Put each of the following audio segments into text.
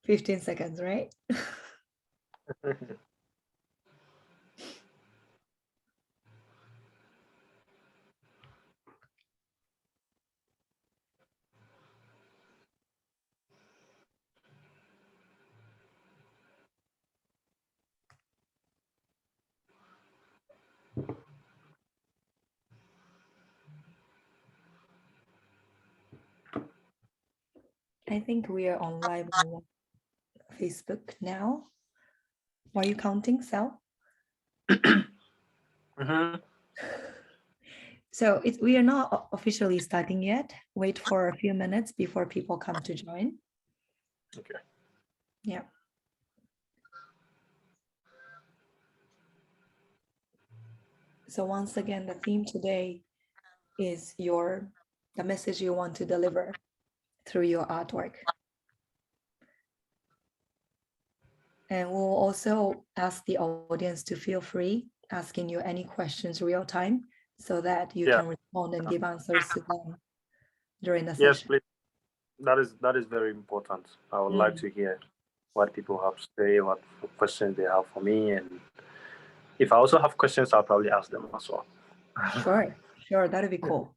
15 seconds, right? I think we are on live on Facebook now. Are you counting, Sel? So we are not officially starting yet. Wait for a few minutes before people come to join. Okay. Yeah. So once again, the theme today is the message you want to deliver through your artwork. And we'll also ask the audience to feel free asking you any questions real time so that you can respond and give answers to them during the session. Yes, please. That is very important. I would like to hear what people have to say, what questions they have for me. And if I also have questions, I'll probably ask them as well. Sure. That'd be cool.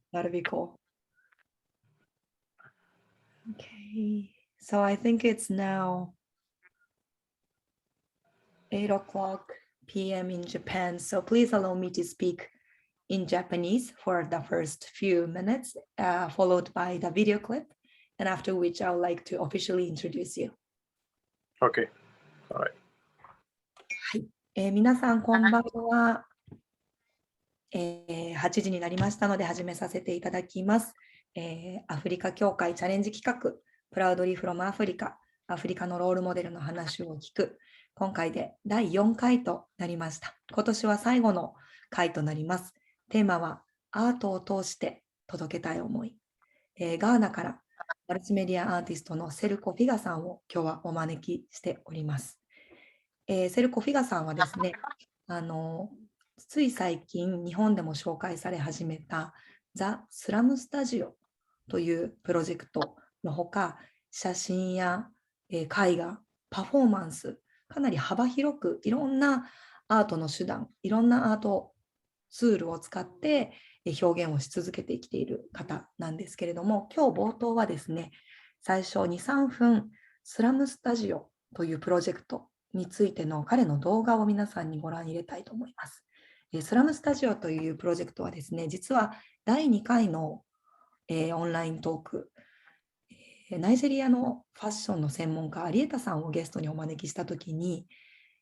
Okay. So I think it's now 8:00 p.m. in Japan. So please allow me to speak in Japanese for the first few minutes, followed by the video clip, and after which I would like to officially introduce you. Okay. All right. はい。皆さんこんばんは。8時になりましたので始めさせていただきます。アフリカ協会チャレンジ企画、プラウドリーフロムアフリカ、アフリカのロールモデルの話を聞く。今回で第4回となりました。今年は最後の回となります。テーマはアートを通して届けたい思い。ガーナからマルチメディアアーティストのセルコフィガさんを今日はお招きしております。セルコフィガさんはですね、つい最近日本でも紹介され始めたザ・スラムスタジオというプロジェクトのほか、写真や絵画、パフォーマンス、かなり幅広くいろんなアートの手段、いろんなアートツールを使って表現をし続けてきている方なんですけれども、今日冒頭はですね、最初2、3分スラムスタジオというプロジェクトについての彼の動画を皆さんにご覧入れたいと思います。スラムスタジオというプロジェクトはですね、実は第2回のオンライントーク、ナイジェリアのファッションの専門家、アリエタさんをゲストにお招きしたときに、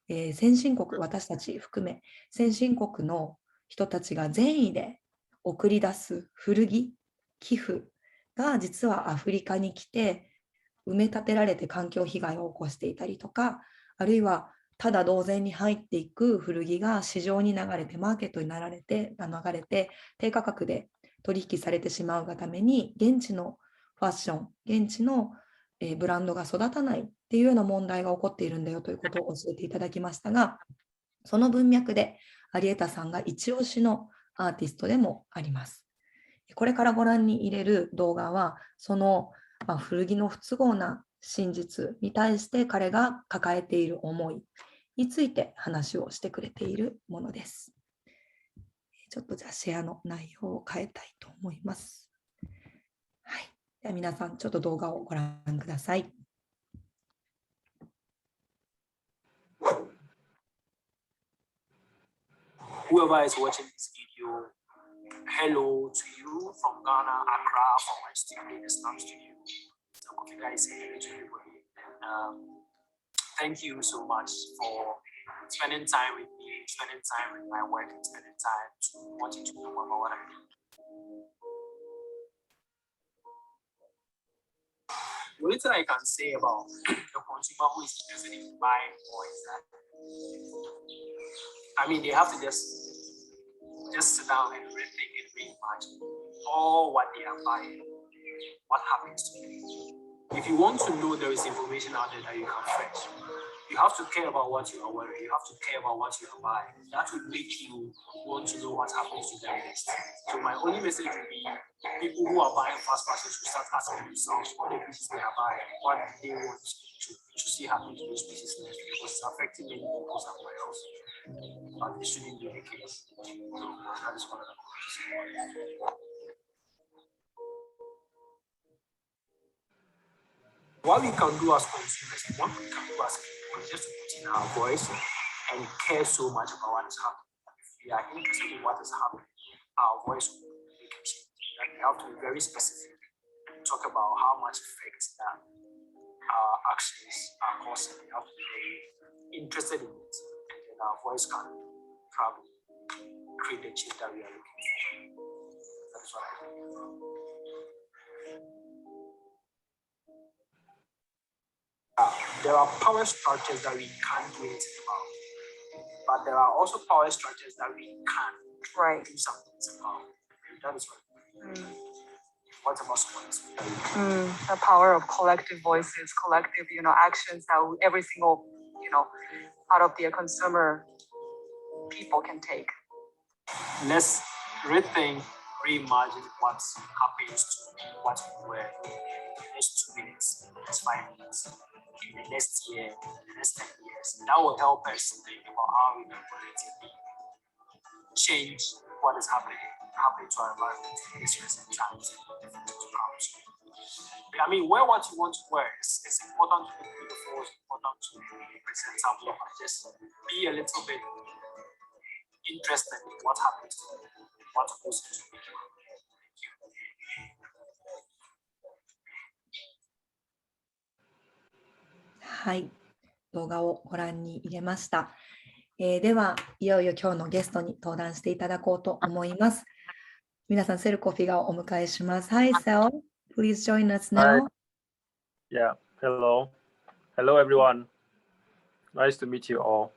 先進国、私たち含め、先進国の人たちが善意で送り出す古着、寄付が実はアフリカに来て、埋め立てられて環境被害を起こしていたりとか、あるいはただ同然に入っていく古着が市場に流れて、マーケットに流れて、低価格で取引されてしまうがために、現地のファッション、現地のブランドが育たないっていうような問題が起こっているんだよということを教えていただきましたが、その文脈でアリエタさんが一押しのアーティストでもあります。これからご覧に入れる動画は、その古着の不都合な真実に対して彼が抱えている思いについて話をしてくれているものです。ちょっとじゃあシェアの内容を変えたいと思います。はい。では皆さんちょっと動画をご覧ください。Whoever is watching this video, hello to you from Ghana, Accra, from my studio in the Slum Studio. Sel Kofiga is saying hello to everybody. Thank you so much for spending time with me, spending time with my work, and spending time to wanting to know more about what I do. The only thing I can say about the consumer who is interested in buying more is that, they have to just sit down and really think and reimagine all what they are buying, what happens to them. If you want to know there is information out there that you can fetch, you have to care about what you are wearing, you have to care about what you are buying. That will make you want to know what happens to them next. So my only message would be people who are buying fast fashion should start asking themselves what the pieces they are buying, what do they want should see happen to those species next week because it's affecting many people somewhere else. But it shouldn't be the case. So that is one of the questions. What we can do as consumers, what we can do as people, is just to put in our voice and care so much about what is happening. If we are interested in what is happening, our voice will make a change. Like we have to be very specific and talk about how much effect that our actions are causing. We have to be very interested in it, and then our voice can probably create the change that we are looking for. That's what I think. There are power structures that we can't do anything about, but there are also power structures that we can do something about. That is what. What about someone? The power of collective voices, collective, actions that every single, part of the consumer people can take. Let's rethink, reimagine what happens to what we wear in the next 2 minutes, in the next 5 minutes, in the next year, in the next 10 years. That will help us think about how we can collectively change what is happening to our environment in these recent times. I mean, wear what you want to wear. It's important to be beautiful, it's important to be presentable, but just be a little bit interested in what happens to you, what goes into you.はい、動画をご覧に入れました。では、いよいよ今日のゲストに登壇していただこうと思います。皆さん、セルコフィガをお迎えします。Hi, Sel. Please join us now. Hi. Yeah, hello. Hello, everyone. Nice to meet you all.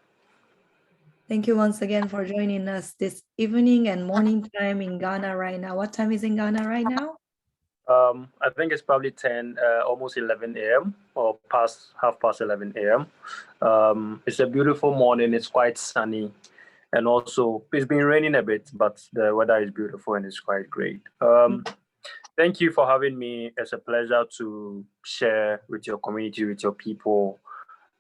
Thank you once again for joining us this evening and morning time in Ghana right now. What time is in Ghana right now? I think it's probably 10, almost 11 a.m. or half past 11 a.m. It's a beautiful morning. It's quite sunny. And also, it's been raining a bit, but the weather is beautiful and it's quite great. Thank you for having me. It's a pleasure to share with your community, with your people,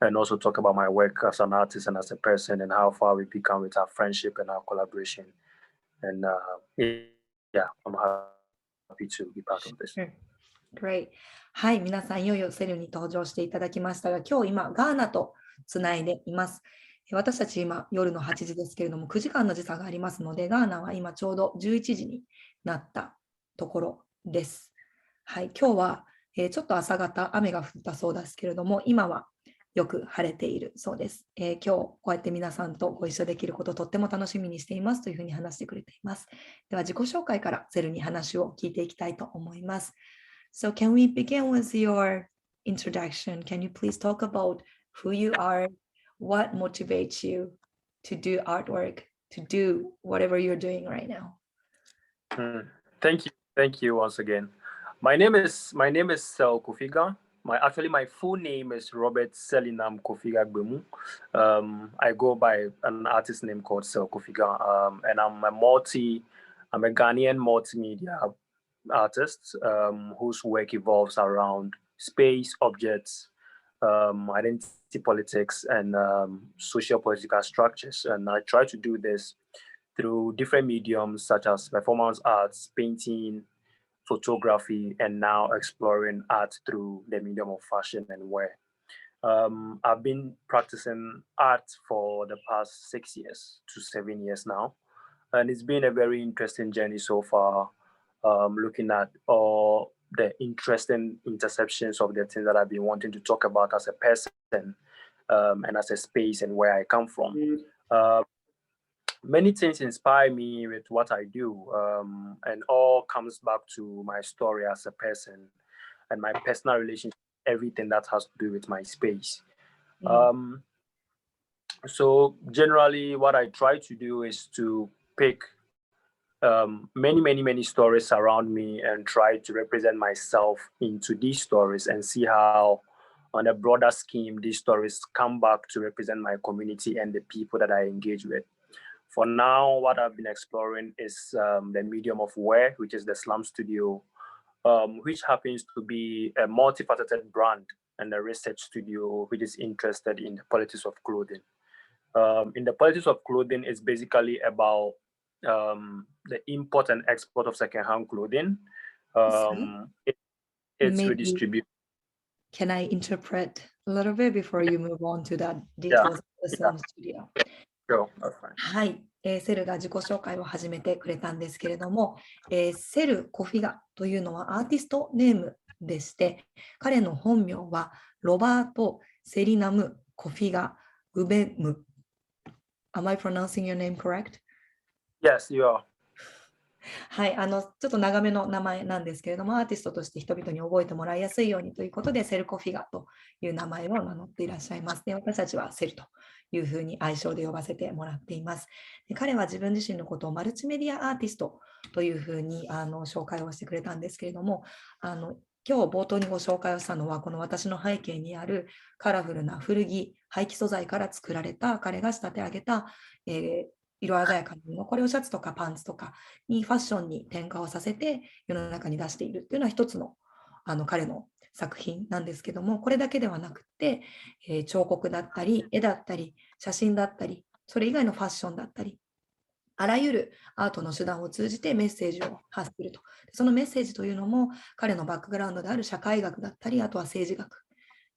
and also talk about my work as an artist and as a person and how far we've become with our friendship and our collaboration. And yeah, I'm happy to be part of this. Great. はい、皆さんいよいよセルに登場していただきましたが、今日今ガーナとつないでいます。私たち今夜の8時ですけれども、9時間の時差がありますので、ガーナは今ちょうど11時になったところです。はい、今日は、ちょっと朝方雨が降ったそうですけれども、今はよく晴れているそうです。今日こうやって皆さんとご一緒できることをとっても楽しみにしていますというふうに話してくれています。では自己紹介からセルに話を聞いていきたいと思います。So can we begin with your introduction? Can you please talk about who you are, what motivates you to do artwork, to do whatever you're doing right now? Thank you once again. My name is Sel Kofiga. My full name is Robert Selinam Kofiga Gbemu. I go by an artist name called Sel Kofiga, and I'm a Ghanaian multimedia artist whose work evolves around space, objects, identity politics, and social political structures. And I try to do this through different mediums such as performance arts, painting, photography, and now exploring art through the medium of fashion and wear. I've been practicing art for the past 6 years to 7 years now, and it's been a very interesting journey so far, looking at all the interesting interceptions of the things that I've been wanting to talk about as a person and as a space and where I come from. Many things inspire me with what I do, and all comes back to my story as a person and my personal relationship, everything that has to do with my space. So generally what I try to do is to pick many stories around me and try to represent myself into these stories and see how on a broader scheme these stories come back to represent my community and the people that I engage with. For now, what I've been exploring is the medium of wear, which is the Slum Studio, which happens to be a multifaceted brand and a research studio which is interested in the politics of clothing. In the politics of clothing, it's basically about the import and export of secondhand clothing. It's redistributed. Can I interpret a little bit before you move on to the details of the Slum Studio? Sure, that's fine. はい、セルが自己紹介を始めてくれたんですけれども、セル・コフィガというのはアーティストネームでして、彼の本名はロバート・セリナム・コフィガ・グベム。Am I pronouncing your name correct? Yes, you are. はい、ちょっと長めの名前なんですけれども、アーティストとして人々に覚えてもらいやすいようにということで、セルコフィガという名前を名乗っていらっしゃいます。で、私たちはセルというふうに愛称で呼ばせてもらっています。で、彼は自分自身のことをマルチメディアアーティストというふうに紹介をしてくれたんですけれども、今日冒頭にご紹介をしたのは、この私の背景にあるカラフルな古着、廃棄素材から作られた彼が仕立て上げた、色鮮やかなもの、これをシャツとかパンツとかにファッションに転化をさせて世の中に出しているっていうのは一つの彼の作品なんですけども、これだけではなくて、彫刻だったり絵だったり写真だったりそれ以外のファッションだったりあらゆるアートの手段を通じてメッセージを発すると。そのメッセージというのも彼のバックグラウンドである社会学だったり、あとは政治学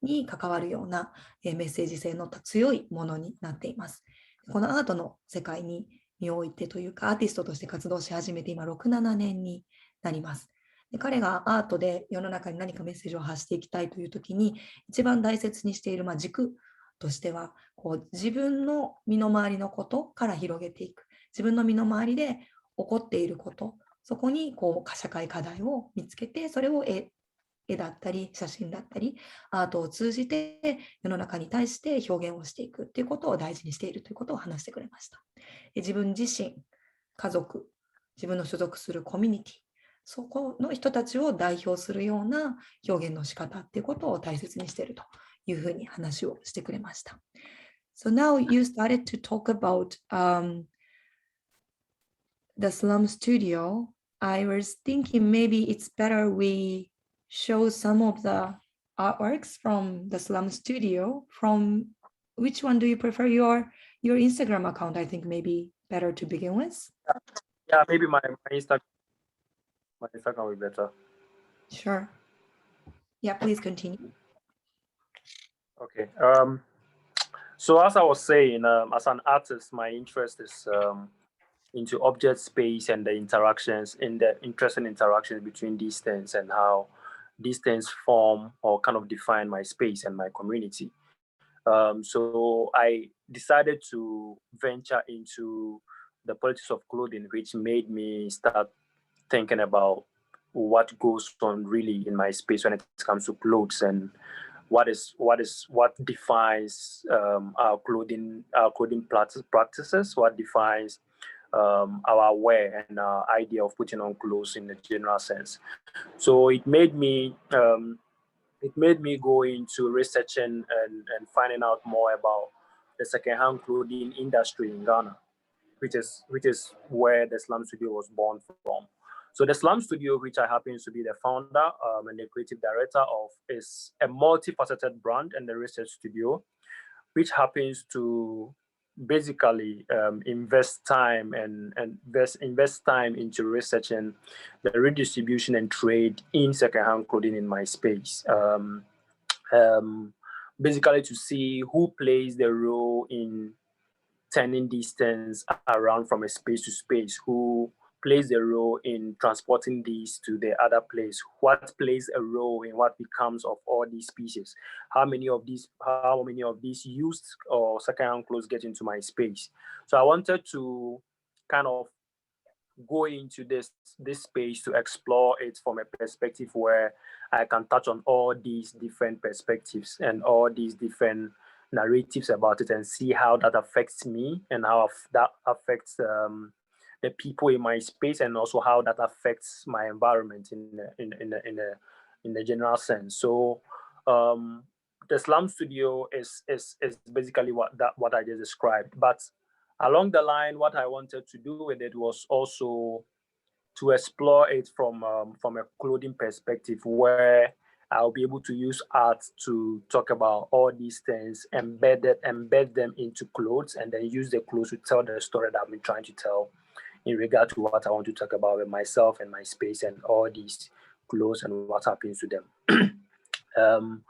に関わるようなメッセージ性の強いものになっています。このアートの世界においてというか、アーティストとして活動し始めて今6、7年になります。で、彼がアートで世の中に何かメッセージを発していきたいというときに、一番大切にしている軸としては、自分の身の回りのことから広げていく。自分の身の回りで起こっていること、そこに社会課題を見つけて、それを絵だったり写真だったりアートを通じて世の中に対して表現をしていくということを大事にしているということを話してくれました。自分自身、家族、自分の所属するコミュニティ、そこの人たちを代表するような表現の仕方っていうことを大切にしているというふうに話をしてくれました。So now you started to talk about the Slum Studio. I was thinking maybe it's better we show some of the artworks from the Slum Studio. From which one do you prefer? Your Instagram account, I think maybe better to begin with. Yeah, maybe my Instagram will be better. Sure. Yeah, please continue. Okay. So as I was saying, as an artist, my interest is into object space and the interesting interactions between these things and how these things form or kind of define my space and my community. So I decided to venture into the politics of clothing, which made me start thinking about what goes on really in my space when it comes to clothes and what defines our clothing practices, what defines our wear and our idea of putting on clothes in the general sense. So it made me go into researching and finding out more about the secondhand clothing industry in Ghana, which is where the Slum Studio was born from. So the Slum Studio, which I happen to be the founder and the creative director of, is a multifaceted brand and the research studio, which happens to basically invest time into researching the redistribution and trade in secondhand clothing in my space. Basically to see who plays the role in turning these things around from a space to space, who plays a role in transporting these to the other place, what plays a role in what becomes of all these pieces, how many of these used or secondhand clothes get into my space. So I wanted to kind of go into this space to explore it from a perspective where I can touch on all these different perspectives and all these different narratives about it and see how that affects me and how that affects the people in my space and also how that affects my environment in the general sense. So the Slum Studio is basically what I just described. But along the line, what I wanted to do with it was also to explore it from a clothing perspective, where I'll be able to use art to talk about all these things, embed them into clothes, and then use the clothes to tell the story that I've been trying to tell in regard to what I want to talk about with myself and my space and all these clothes and what happens to them.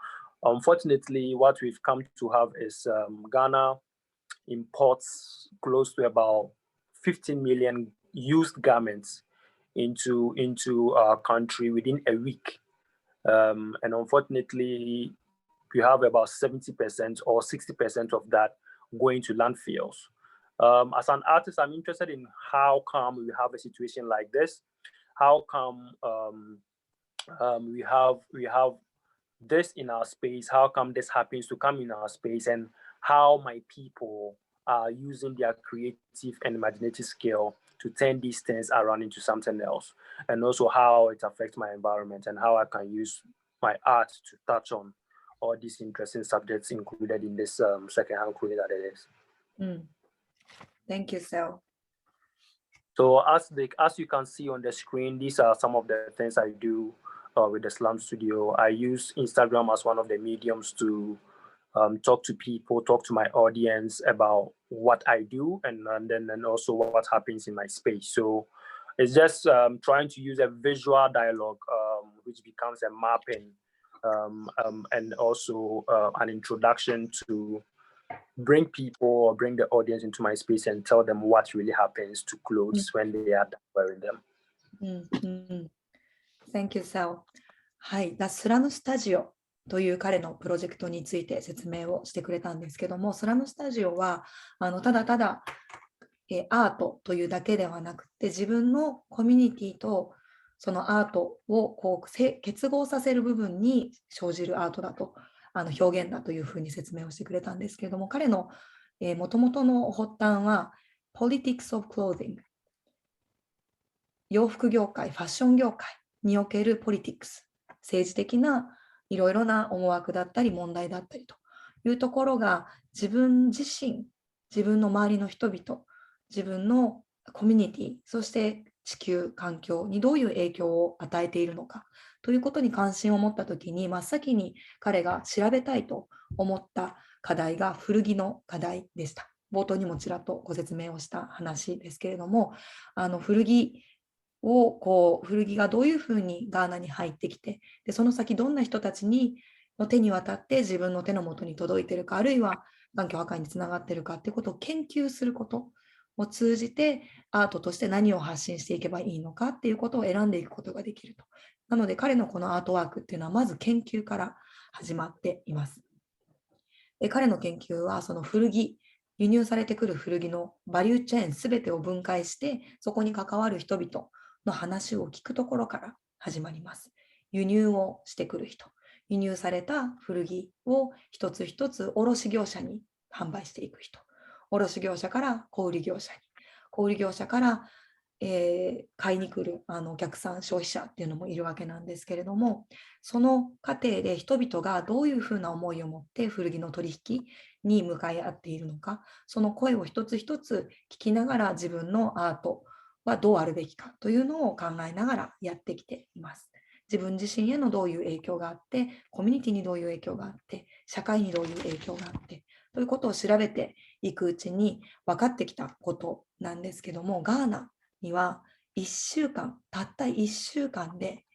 Unfortunately, what we've come to have is Ghana imports close to about 15 million used garments into our country within a week. And unfortunately, we have about 70% or 60% of that going to landfills. As an artist, I'm interested in how come we have a situation like this. How come we have this in our space? How come this happens to come in our space? And how my people are using their creative and imaginative skill to turn these things around into something else, and also how it affects my environment and how I can use my art to touch on all these interesting subjects included in this secondhand clothing that it is. Thank you, Sel. So as you can see on the screen, these are some of the things I do with the Slum Studio. I use Instagram as one of the mediums to talk to people, talk to my audience about what I do, and then also what happens in my space. So it's just trying to use a visual dialogue, which becomes a mapping and also an introduction to bring people or bring the audience into my space and tell them what really happens to clothes when they are wearing them. Thank you, Sel. はい、The Slum Studioという彼のプロジェクトについて説明をしてくれたんですけども、スラムスタジオはただただアートというだけではなくて、自分のコミュニティとそのアートをこう結合させる部分に生じるアートだと、表現だというふうに説明をしてくれたんですけれども、彼のもともとの発端は Politics of Clothing、 洋服業界、ファッション業界におけるポリティクス、政治的ないろいろな思惑だったり問題だったりというところが自分自身、自分の周りの人々、自分のコミュニティ、そして地球環境にどういう影響を与えているのかということに関心を持ったときに、真っ先に彼が調べたいと思った課題が古着の課題でした。冒頭にもちらっとご説明をした話ですけれども、古着がどういうふうにガーナに入ってきて、でその先どんな人たちの手に渡って自分の手の元に届いているか、あるいは環境破壊につながっているかということを研究することを通じて、アートとして何を発信していけばいいのかっていうことを選んでいくことができると。なので彼のこのアートワークっていうのはまず研究から始まっています。で彼の研究はその古着、輸入されてくる古着のバリューチェーンすべてを分解して、そこに関わる人々の話を聞くところから始まります。輸入をしてくる人、輸入された古着を一つ一つ卸業者に販売していく人、卸業者から小売業者に、小売業者から買いに来るお客さん、消費者っていうのもいるわけなんですけれども、その過程で人々がどういうふうな思いを持って古着の取引に向かい合っているのか、その声を一つ一つ聞きながら自分のアートはどうあるべきかというのを考えながらやってきています。自分自身へのどういう影響があって、コミュニティにどういう影響があって、社会にどういう影響があってということを調べていくうちに分かってきたことなんですけども、ガーナにはたった1週間で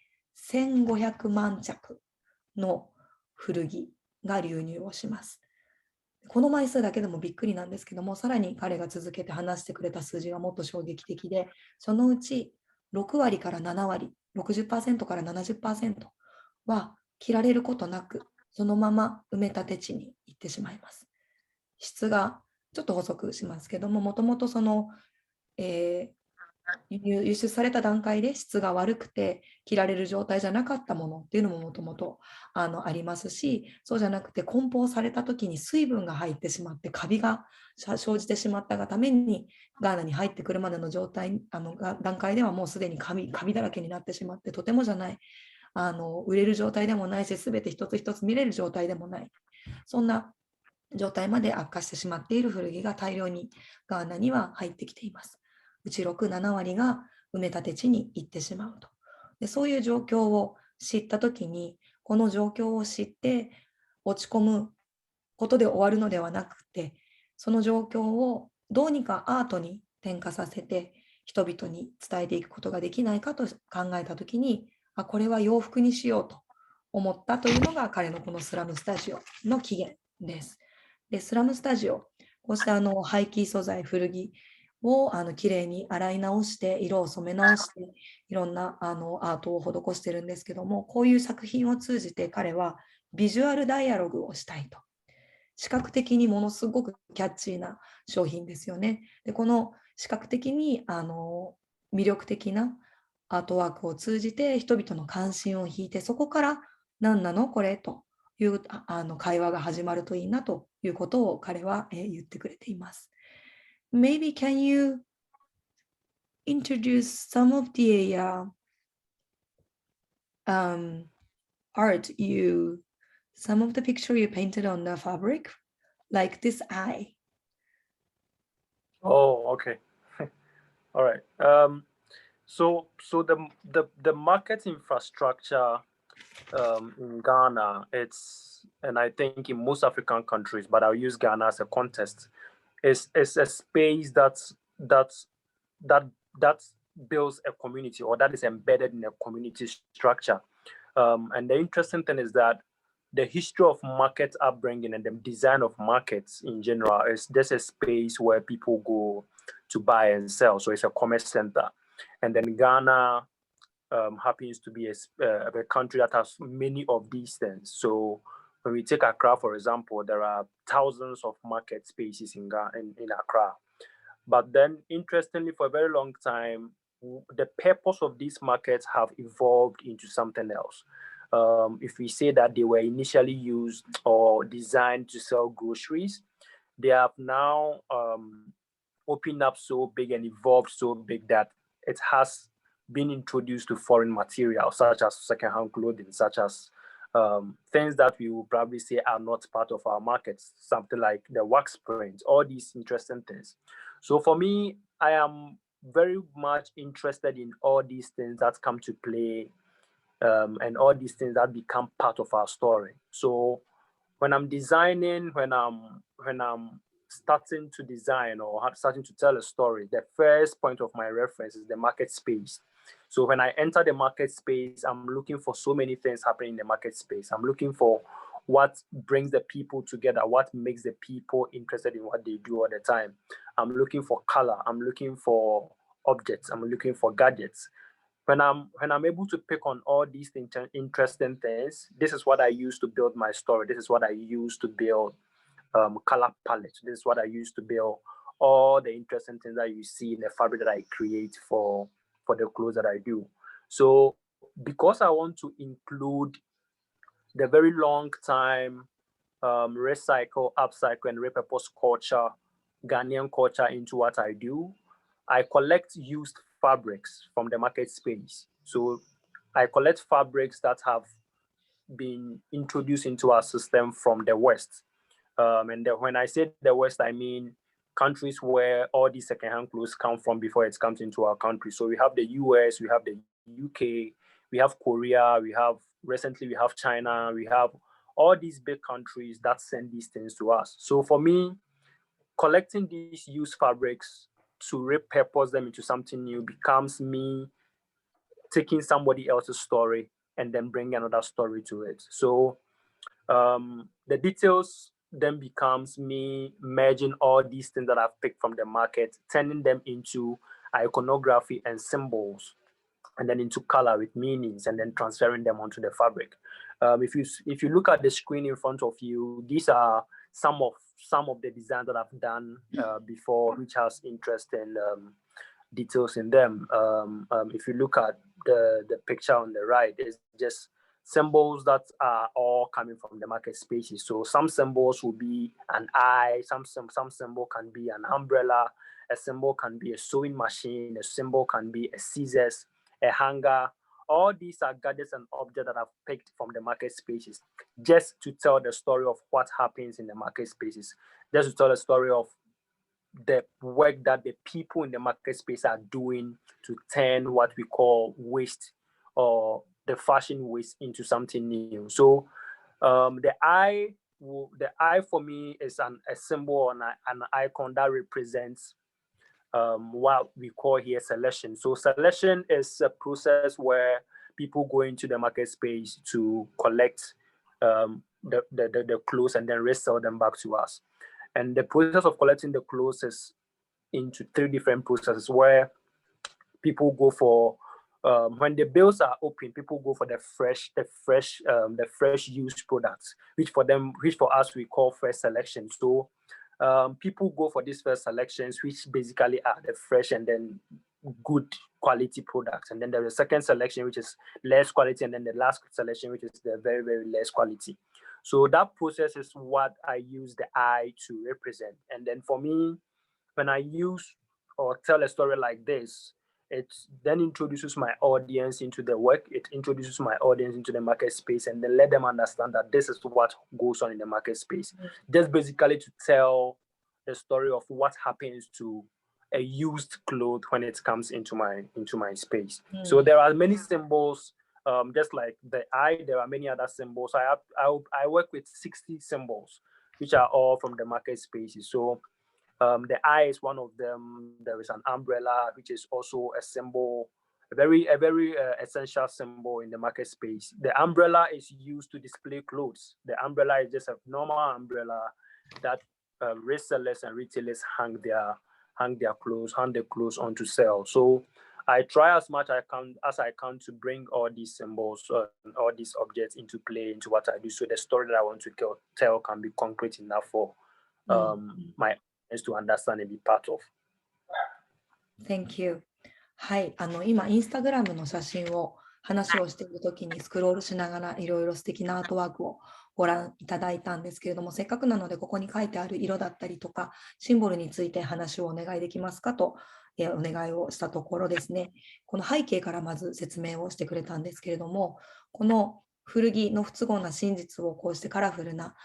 1500万着の古着が流入をします。この枚数だけでもびっくりなんですけども、さらに彼が続けて話してくれた数字がもっと衝撃的で、そのうち6割から7割、60% から 70% は着られることなく、そのまま埋め立て地に行ってしまいます。質がちょっと補足しますけども、もともとその、輸出された段階で質が悪くて着られる状態じゃなかったものっていうのももともとありますし、そうじゃなくて梱包された時に水分が入ってしまってカビが生じてしまったがために、ガーナに入ってくるまでの状態段階ではもうすでにカビだらけになってしまって、とてもじゃない売れる状態でもないし、全て一つ一つ見れる状態でもない、そんな状態まで悪化してしまっている古着が大量にガーナには入ってきています。うち6、7割が埋め立て地に行ってしまうと。でそういう状況を知ったときに、この状況を知って落ち込むことで終わるのではなくて、その状況をどうにかアートに転化させて人々に伝えていくことができないかと考えたときに、これは洋服にしようと思ったというのが彼のこのスラムスタジオの起源です。で、スラムスタジオ、こうした廃棄素材、古着をきれいに洗い直して、色を染め直して、いろんなアートを施してるんですけども、こういう作品を通じて彼はビジュアルダイアログをしたいと。視覚的にものすごくキャッチーな商品ですよね。で、この視覚的に魅力的なアートワークを通じて人々の関心を引いて、そこから何なのこれという会話が始まるといいなということを彼は、言ってくれています。Maybe can you introduce some of the art some of the picture you painted on the fabric, like this eye? Oh, okay. All right. So the market infrastructure in Ghana, and I think in most African countries, but I'll use Ghana as a context, is a space that builds a community, or that is embedded in a community structure. And the interesting thing is that the history of market upbringing and the design of markets in general is just a space where people go to buy and sell. So it's a commerce center. And then Ghana happens to be a country that has many of these things. So when we take Accra, for example, there are thousands of market spaces in Accra. But then, interestingly, for a very long time, the purpose of these markets have evolved into something else. If we say that they were initially used or designed to sell groceries, they have now opened up so big and evolved so big that it has been introduced to foreign materials, such as secondhand clothing, such as things that we will probably say are not part of our markets, something like the wax print, all these interesting things. So for me, I am very much interested in all these things that come to play and all these things that become part of our story. So when I'm designing, when I'm starting to design or starting to tell a story, the first point of my reference is the market space. So when I enter the market space, I'm looking for so many things happening in the market space. I'm looking for what brings the people together, what makes the people interested in what they do all the time. I'm looking for color. I'm looking for objects. I'm looking for gadgets. When I'm able to pick on all these interesting things, this is what I use to build my story. This is what I use to build color palette. This is what I use to build all the interesting things that you see in the fabric that I create for the clothes that I do. So because I want to include the very long time recycle, upcycle, and repurpose culture, Ghanaian culture into what I do, I collect used fabrics from the market space. So I collect fabrics that have been introduced into our system from the West. When I say the West, I mean countries where all these secondhand clothes come from before it comes into our country. So we have the US, we have the UK, we have Korea, recently we have China, we have all these big countries that send these things to us. So for me, collecting these used fabrics to repurpose them into something new becomes me taking somebody else's story and then bringing another story to it. So the details then becomes me merging all these things that I've picked from the market, turning them into iconography and symbols, and then into color with meanings, and then transferring them onto the fabric. If you look at the screen in front of you, these are some of the designs that I've done before, which has interesting details in them. If you look at the picture on the right, it's just symbols that are all coming from the market spaces. So some symbols will be an eye, some symbol can be an umbrella, a symbol can be a sewing machine, a symbol can be a scissors, a hanger. All these are gadgets and objects that I've picked from the market spaces just to tell the story of what happens in the market spaces, just to tell the story of the work that the people in the market space are doing to turn what we call waste or the fashion waste into something new. So the eye for me is a symbol and an icon that represents what we call here selection. So selection is a process where people go into the market space to collect the clothes and then resell them back to us. And the process of collecting the clothes is into 3 different processes where people go for when the bills are open, people go for the fresh used products, which for us we call first selection. So people go for these first selections, which basically are the fresh and then good quality products. And then there's a second selection, which is less quality, and then the last selection, which is the very, very less quality. So that process is what I use the eye to represent. And then for me, when I use or tell a story like this, it then introduces my audience into the work, it introduces my audience into the market space, and then let them understand that this is what goes on in the market space. Just basically to tell the story of what happens to a used cloth when it comes into my space. So there are many symbols, just like the eye, there are many other symbols. I work with 60 symbols, which are all from the market spaces. So the eye is one of them. There is an umbrella, which is also a symbol, a very essential symbol in the market space. The umbrella is used to display clothes. The umbrella is just a normal umbrella that resellers and retailers hang the clothes onto sale. So I try as much as I can to bring all these symbols, all these objects into play, into what I do. So the story that I want to tell can be concrete enough for my audience to understand and be part of. Thank you. はい、今インスタグラムの写真を話をしているときにスクロールしながらいろいろ素敵なアートワークをご覧いただいたんですけれども、せっかくなのでここに書いてある色だったりとかシンボルについて話をお願いできますかと、お願いをしたところですね、この背景からまず説明をしてくれたんですけれども、この古着の不都合な真実をこうしてカラフルな、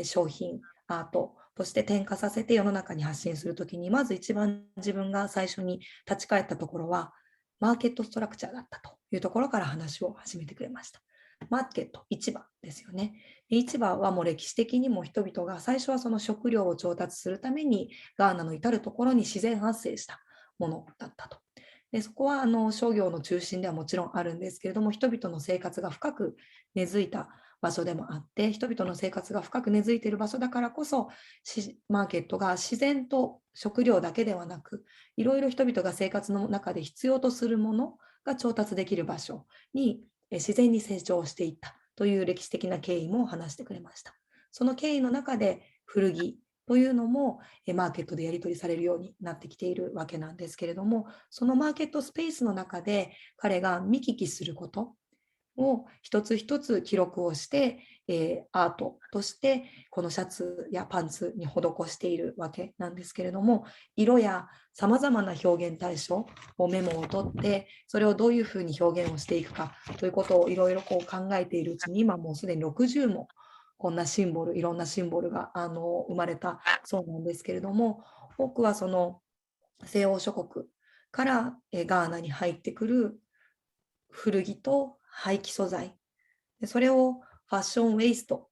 商品アートとして転化させて世の中に発信するときに、まず一番自分が最初に立ち返ったところはマーケットストラクチャーだったというところから話を始めてくれました。マーケット、市場ですよね。市場はもう歴史的にも人々が最初はその食料を調達するためにガーナの至るところに自然発生したものだったと。でそこは商業の中心ではもちろんあるんですけれども、人々の生活が深く根付いた場所でもあって、人々の生活が深く根付いている場所だからこそ、マーケットが自然と食料だけではなく、いろいろ人々が生活の中で必要とするものが調達できる場所に自然に成長していったという歴史的な経緯も話してくれました。その経緯の中で古着というのもマーケットでやり取りされるようになってきているわけなんですけれども、そのマーケットスペースの中で彼が見聞きすることを一つ一つ記録をして、アートとしてこのシャツやパンツに施しているわけなんですけれども、色やさまざまな表現対象をメモを取って、それをどういうふうに表現をしていくかということをいろいろこう考えているうちに、今もうすでに60もこんなシンボル、いろんなシンボルが生まれたそうなんですけれども、多くはその西欧諸国からガーナに入ってくる古着と廃棄素材、それをファッションウェイスト、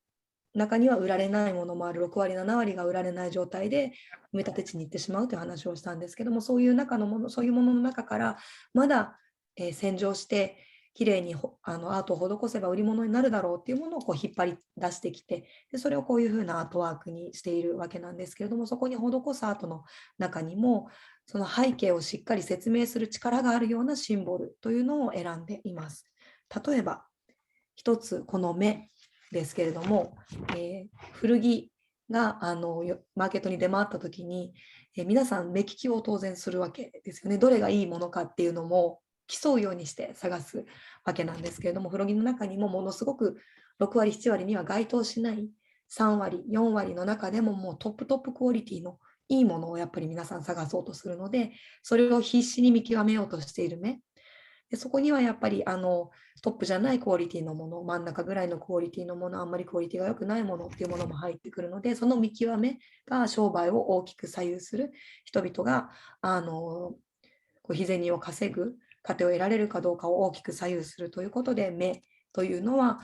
中には売られないものもある、6割、7割が売られない状態で埋め立て地に行ってしまうという話をしたんですけども、そういう中のもの、そういうものの中からまだ、洗浄してきれいにアートを施せば売り物になるだろうっていうものをこう引っ張り出してきて、でそれをこういうふうなアートワークにしているわけなんですけれども、そこに施すアートの中にもその背景をしっかり説明する力があるようなシンボルというのを選んでいます。例えば一つこの目ですけれども、古着がマーケットに出回った時に、皆さん目利きを当然するわけですよね。どれがいいものかっていうのも競うようにして探すわけなんですけれども、古着の中にもものすごく6割7割には該当しない3割4割の中でももうトップクオリティのいいものをやっぱり皆さん探そうとするので、それを必死に見極めようとしている目で、そこにはやっぱりトップじゃないクオリティのもの、真ん中ぐらいのクオリティのもの、あんまりクオリティが良くないものっていうものも入ってくるので、その見極めが商売を大きく左右する。人々が日銭を稼ぐ糧を得られるかどうかを大きく左右するということで、目というのは、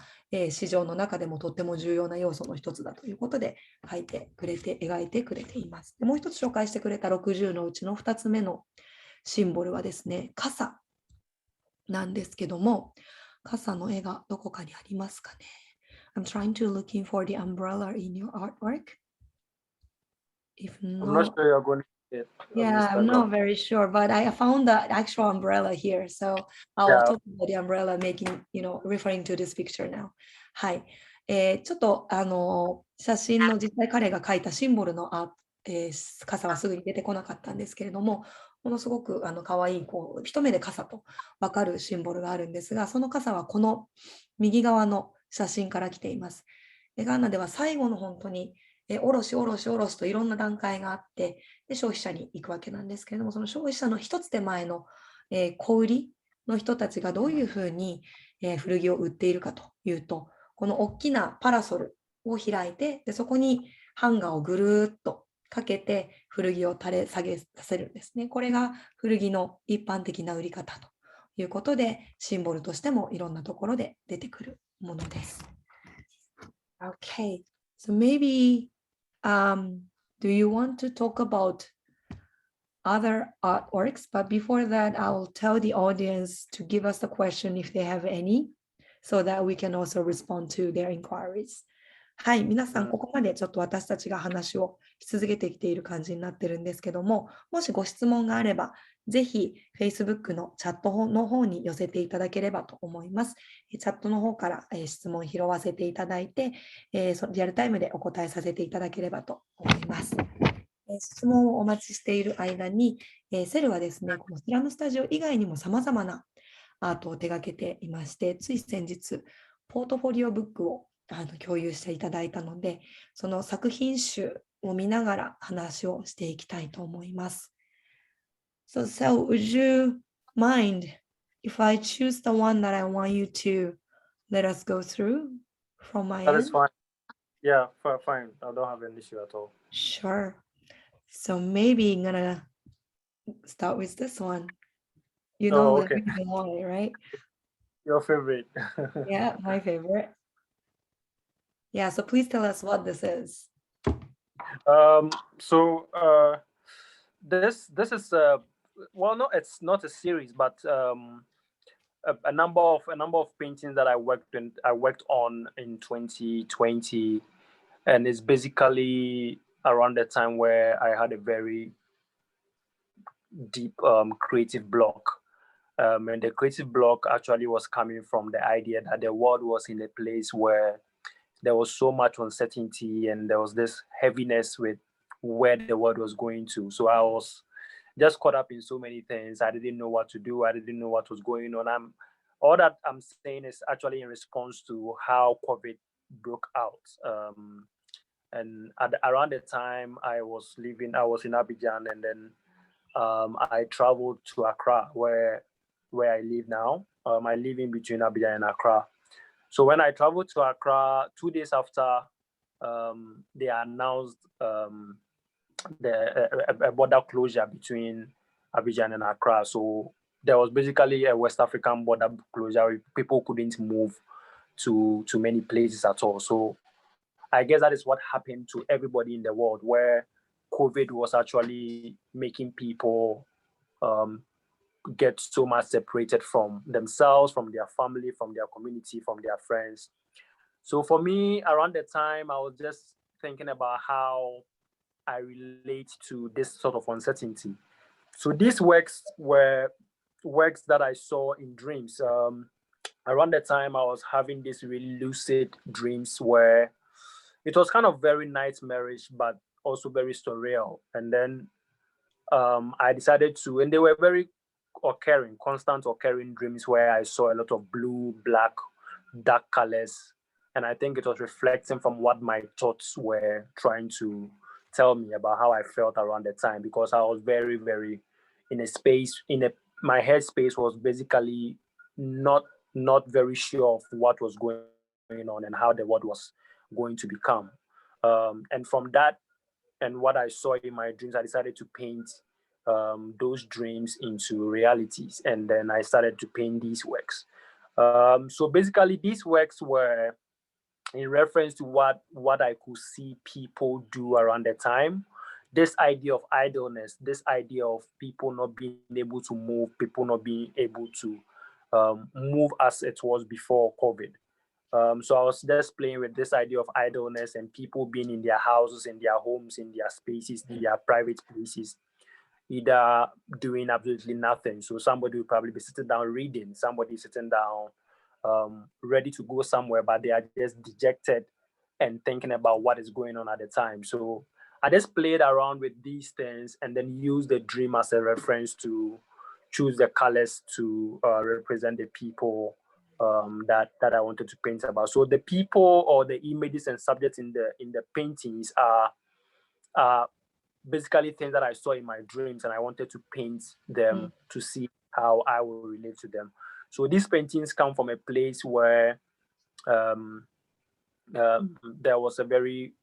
市場の中でもとっても重要な要素の一つだということで描いてくれて、描いてくれています。でもう一つ紹介してくれた60のうちの2つ目のシンボルはですね、傘なんですけども、傘の絵がどこかにありますかね。I'm trying to looking for the umbrella in your artwork. If I'm not not, sure you're going to see it on yeah, I'm not Instagram. very sure, but I found the actual umbrella here. So I'll Yeah. talk about the umbrella making, referring to this picture now. はい。ちょっと写真の実際彼が描いたシンボルの傘はすぐに出てこなかったんですけれども、ものすごく可愛い一目で傘と分かるシンボルがあるんですが、その傘はこの右側の写真から来ています。ガーナでは最後の本当におろしといろんな段階があって、で消費者に行くわけなんですけれども、その消費者の一つ手前の、小売りの人たちがどういうふうに、古着を売っているかというと、この大きなパラソルを開いて、でそこにハンガーをぐるーっとかけて古着を垂れ下げさせるんですね。これが古着の一般的な売り方ということで、シンボルとしてもいろんなところで出てくるものです。Okay, so maybe do you want to talk about other artworks? But before that, I will tell the audience to give us the question if they have any, so that we can also respond to their inquiries. はい、皆さん、ここまでちょっと私たちが話をし続けてきている感じになってるんですけども、もしご質問があれば、ぜひ Facebook のチャットの方に寄せていただければと思います。チャットの方から質問を拾わせていただいて、リアルタイムでお答えさせていただければと思います。質問をお待ちしている間に、セルはですね、このスラムスタジオ以外にも様々なアートを手掛けていまして、つい先日、ポートフォリオブックを共有していただいたので、その作品集を見ながら話をしていきたいと思います。So, would you mind if I choose the one that I want you to let us go through from my That end? is fine. Yeah, fine. I don't have an issue at all. Sure. So maybe I'm gonna start with this one. You know the reason why, right? Your favorite. Yeah, my favorite. Yeah, so please tell us what this is. This is well, no, it's not a series, but a number of paintings that I worked on in 2020, and it's basically around the time where I had a very deep creative block. And the creative block actually was coming from the idea that the world was in a place where there was so much uncertainty and there was this heaviness with where the world was going to. So I was just caught up in so many things. I didn't know what to do. I didn't know what was going on. All that I'm saying is actually in response to how COVID broke out. And around the time I was in Abidjan, and then I traveled to Accra, where I live now. I live in between Abidjan and Accra. So when I traveled to Accra, 2 days after they announced a border closure between Abidjan and Accra. So there was basically a West African border closure. People couldn't move to many places at all. So I guess that is what happened to everybody in the world, where COVID was actually making people get so much separated from themselves, from their family, from their community, from their friends. So for me, around the time, I was just thinking about how I relate to this sort of uncertainty. So these works were works that I saw in dreams. Around the time, I was having these really lucid dreams where it was kind of very nightmarish, but also very surreal. And then I decided to, and they were very constant occurring dreams where I saw a lot of blue, black, dark colors. And I think it was reflecting from what my thoughts were trying to tell me about how I felt around the time, because I was very, very in a space, my headspace was basically not very sure of what was going on and how the world was going to become. And from that and what I saw in my dreams, I decided to paint those dreams into realities. And then I started to paint these works. So basically, these works were in reference to what I could see people do around the time. This idea of idleness, this idea of people not being able to move, people not being able to move as it was before COVID. So I was just playing with this idea of idleness and people being in their houses, in their homes, in their spaces, in their private places, either doing absolutely nothing. So somebody will probably be sitting down reading, somebody sitting down ready to go somewhere, but they are just dejected and thinking about what is going on at the time. So I just played around with these things and then used the dream as a reference to choose the colors to represent the people that I wanted to paint about. So the people or the images and subjects in the paintings are basically things that I saw in my dreams, and I wanted to paint them to see how I will relate to them. So these paintings come from a place where there was a very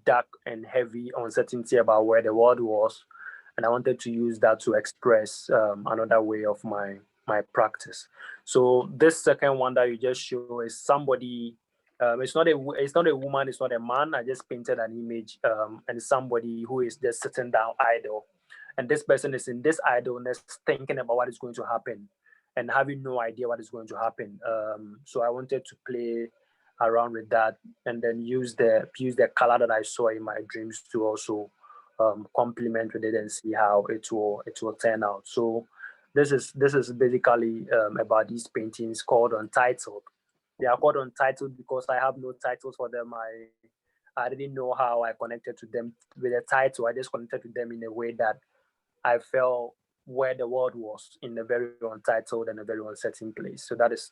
dark and heavy uncertainty about where the world was, and I wanted to use that to express another way of my practice. So this second one that you just show is somebody. It's not a woman. It's not a man. I just painted an image and somebody who is just sitting down idle, and this person is in this idleness, thinking about what is going to happen, and having no idea what is going to happen. So I wanted to play around with that, and then use the color that I saw in my dreams to also complement with it and see how it will turn out. So this is basically about these paintings called Untitled. They are called Untitled because I have no titles for them. I didn't know how I connected to them with a title. I just connected to them in a way that I felt where the world was, in a very untitled and a very uncertain place. So that is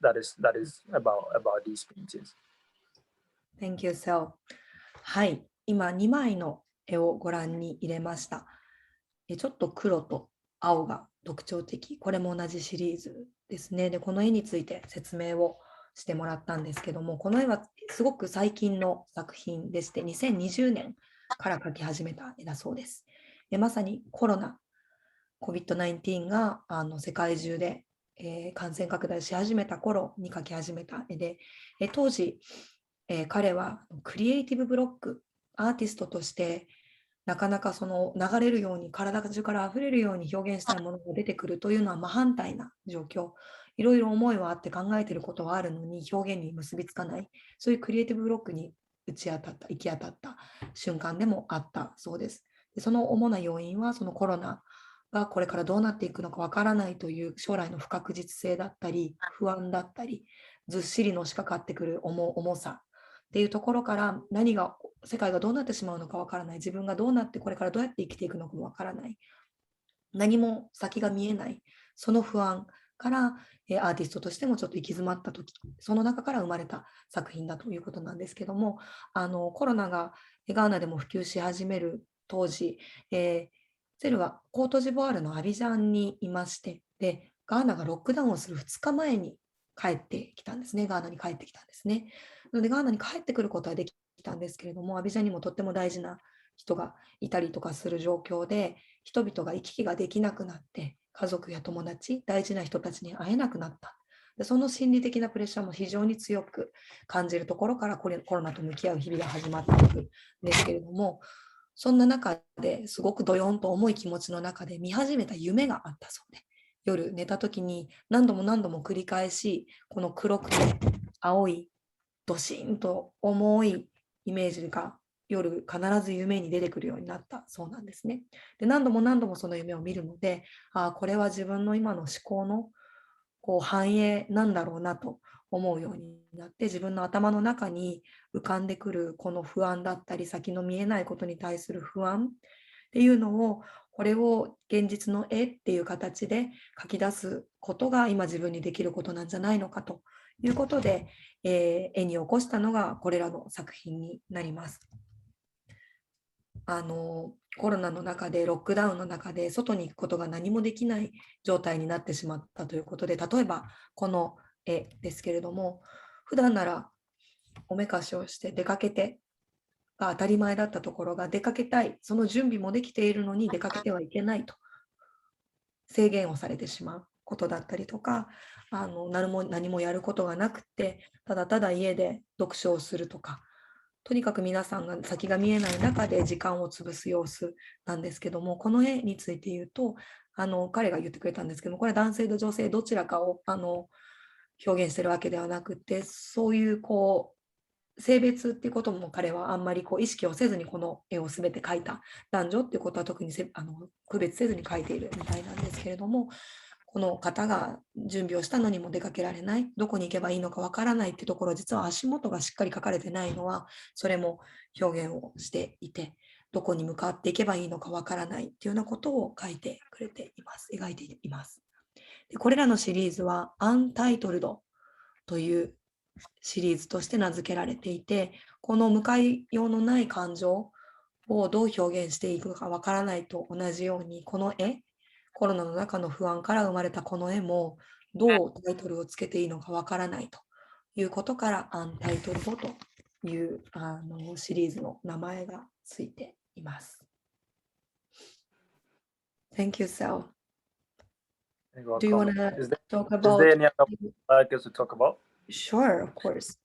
about these paintings. Thank you, Sel. はい、今2枚の絵をご覧に入れました。ちょっと黒と青が特徴的。これも同じシリーズですね。で、この絵について説明をしてもらったんですけども、この絵はすごく最近の作品でして、2020年から描き始めた絵だそうです。で、まさにコロナ、COVID-19 が世界中で、感染拡大し始めた頃に描き始めた絵で、当時、彼はクリエイティブブロック、アーティストとしてなかなかその流れるように、体中から溢れるように表現したいものが出てくるというのは真反対な状況。いろいろ思いはあって考えていることはあるのに表現に結びつかない、そういうクリエイティブブロックに行き当たった瞬間でもあったそうです。で、その主な要因はそのコロナがこれからどうなっていくのかわからないという将来の不確実性だったり、不安だったり、ずっしりのしかかってくる重さっていうところから、世界がどうなってしまうのかわからない、自分がどうなってこれからどうやって生きていくのかもわからない、何も先が見えない、その不安からアーティストとしてもちょっと行き詰まった時、その中から生まれた作品だということなんですけども、コロナがガーナでも普及し始める当時、セルはコートジボワールのアビジャンにいまして、で、ガーナがロックダウンをする2日前に帰ってきたんですね。ガーナに帰ってきたんですね。なので、ガーナに帰ってくることはできたんですけれども、アビジャンにもとっても大事な人がいたりとかする状況で、人々が行き来ができなくなって、家族や友達、大事な人たちに会えなくなった。で、その心理的なプレッシャーも非常に強く感じるところからコロナと向き合う日々が始まっていくんですけれども、そんな中ですごくドヨンと重い気持ちの中で見始めた夢があったそうで、夜寝た時に何度も繰り返し、この黒くて青いドシーンと重いイメージが夜必ず夢に出てくるようになったそうなんですね。で、何度もその夢を見るので、これは自分の今の思考の反映なんだろうなと思うようになって、自分の頭の中に浮かんでくるこの不安だったり、先の見えないことに対する不安っていうのを、これを現実の絵っていう形で書き出すことが今自分にできることなんじゃないのかということで、絵に起こしたのがこれらの作品になります。コロナの中で、ロックダウンの中で外に行くことが何もできない状態になってしまったということで、例えばこの絵ですけれども、普段ならおめかしをして出かけてが当たり前だったところが、出かけたい、その準備もできているのに出かけてはいけないと制限をされてしまうことだったりとか、何もやることがなくて、ただただ家で読書をするとか、とにかく皆さんが先が見えない中で時間を潰す様子なんですけども、この絵について言うと、彼が言ってくれたんですけども、これは男性と女性どちらかを表現してるわけではなくて、そういう性別っていうことも彼はあんまり意識をせずにこの絵を全て描いた。男女っていうことは特に区別せずに描いているみたいなんですけれども、この方が準備をしたのにも出かけられない、どこに行けばいいのかわからないっていうところ、実は足元がしっかり描かれてないのは、それも表現をしていて、どこに向かっていけばいいのかわからないっていうようなことを描いてくれています、描いています。でこれらのシリーズは Untitled というシリーズとして名付けられていて、この向かいようのない感情をどう表現していくかわからないと同じように、この絵、コロナの中の不安から生まれたこの絵も、どうタイトルをつけていいのかわからないということから、アンタイトルドというシリーズの名前がついています。Thank you, Sel. Do you want to talk about? Is there any other you'd like us to talk about? Sure, of course.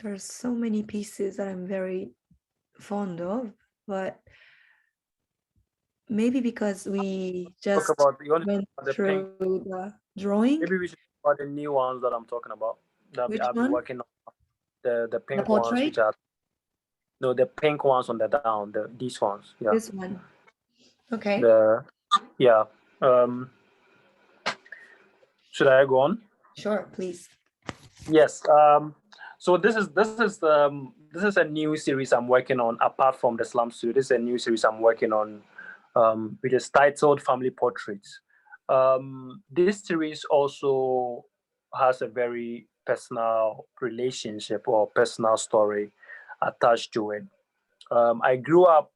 There's so many pieces that I'm very fond of, but maybe because we just went through the drawing. Maybe we should talk about the new ones that I'm talking about. That I've been working on. The pink ones, which are the pink ones on the down. These ones. Yeah. This one. Okay. Yeah. Should I go on? Sure, please. Yes. So this is a new series I'm working on apart from the Slum Studio. This is a new series I'm working on, which is titled Family Portraits. This series also has a very personal relationship or personal story attached to it. I grew up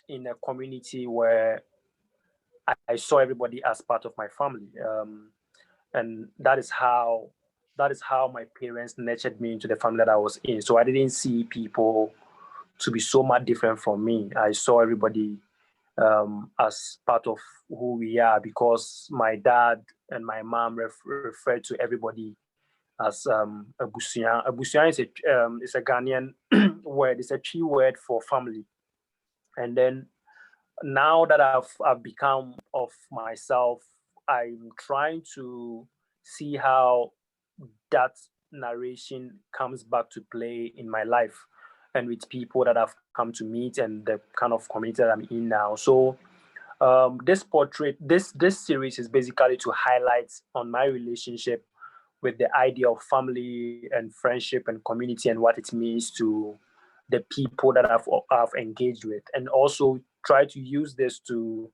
in a community where I saw everybody as part of my family, and that is how my parents nurtured me into the family that I was in. So I didn't see people to be so much different from me. I saw everybody as part of who we are, because my dad and my mom referred to everybody as Abusian. Abusian is a Ghanaian word. It's a Twi word for family. And then now that I've become of myself, I'm trying to see how that narration comes back to play in my life and with people that I've come to meet and the kind of community that I'm in now. So this series is basically to highlight on my relationship with the idea of family and friendship and community and what it means to the people that I've engaged with, and also try to use this to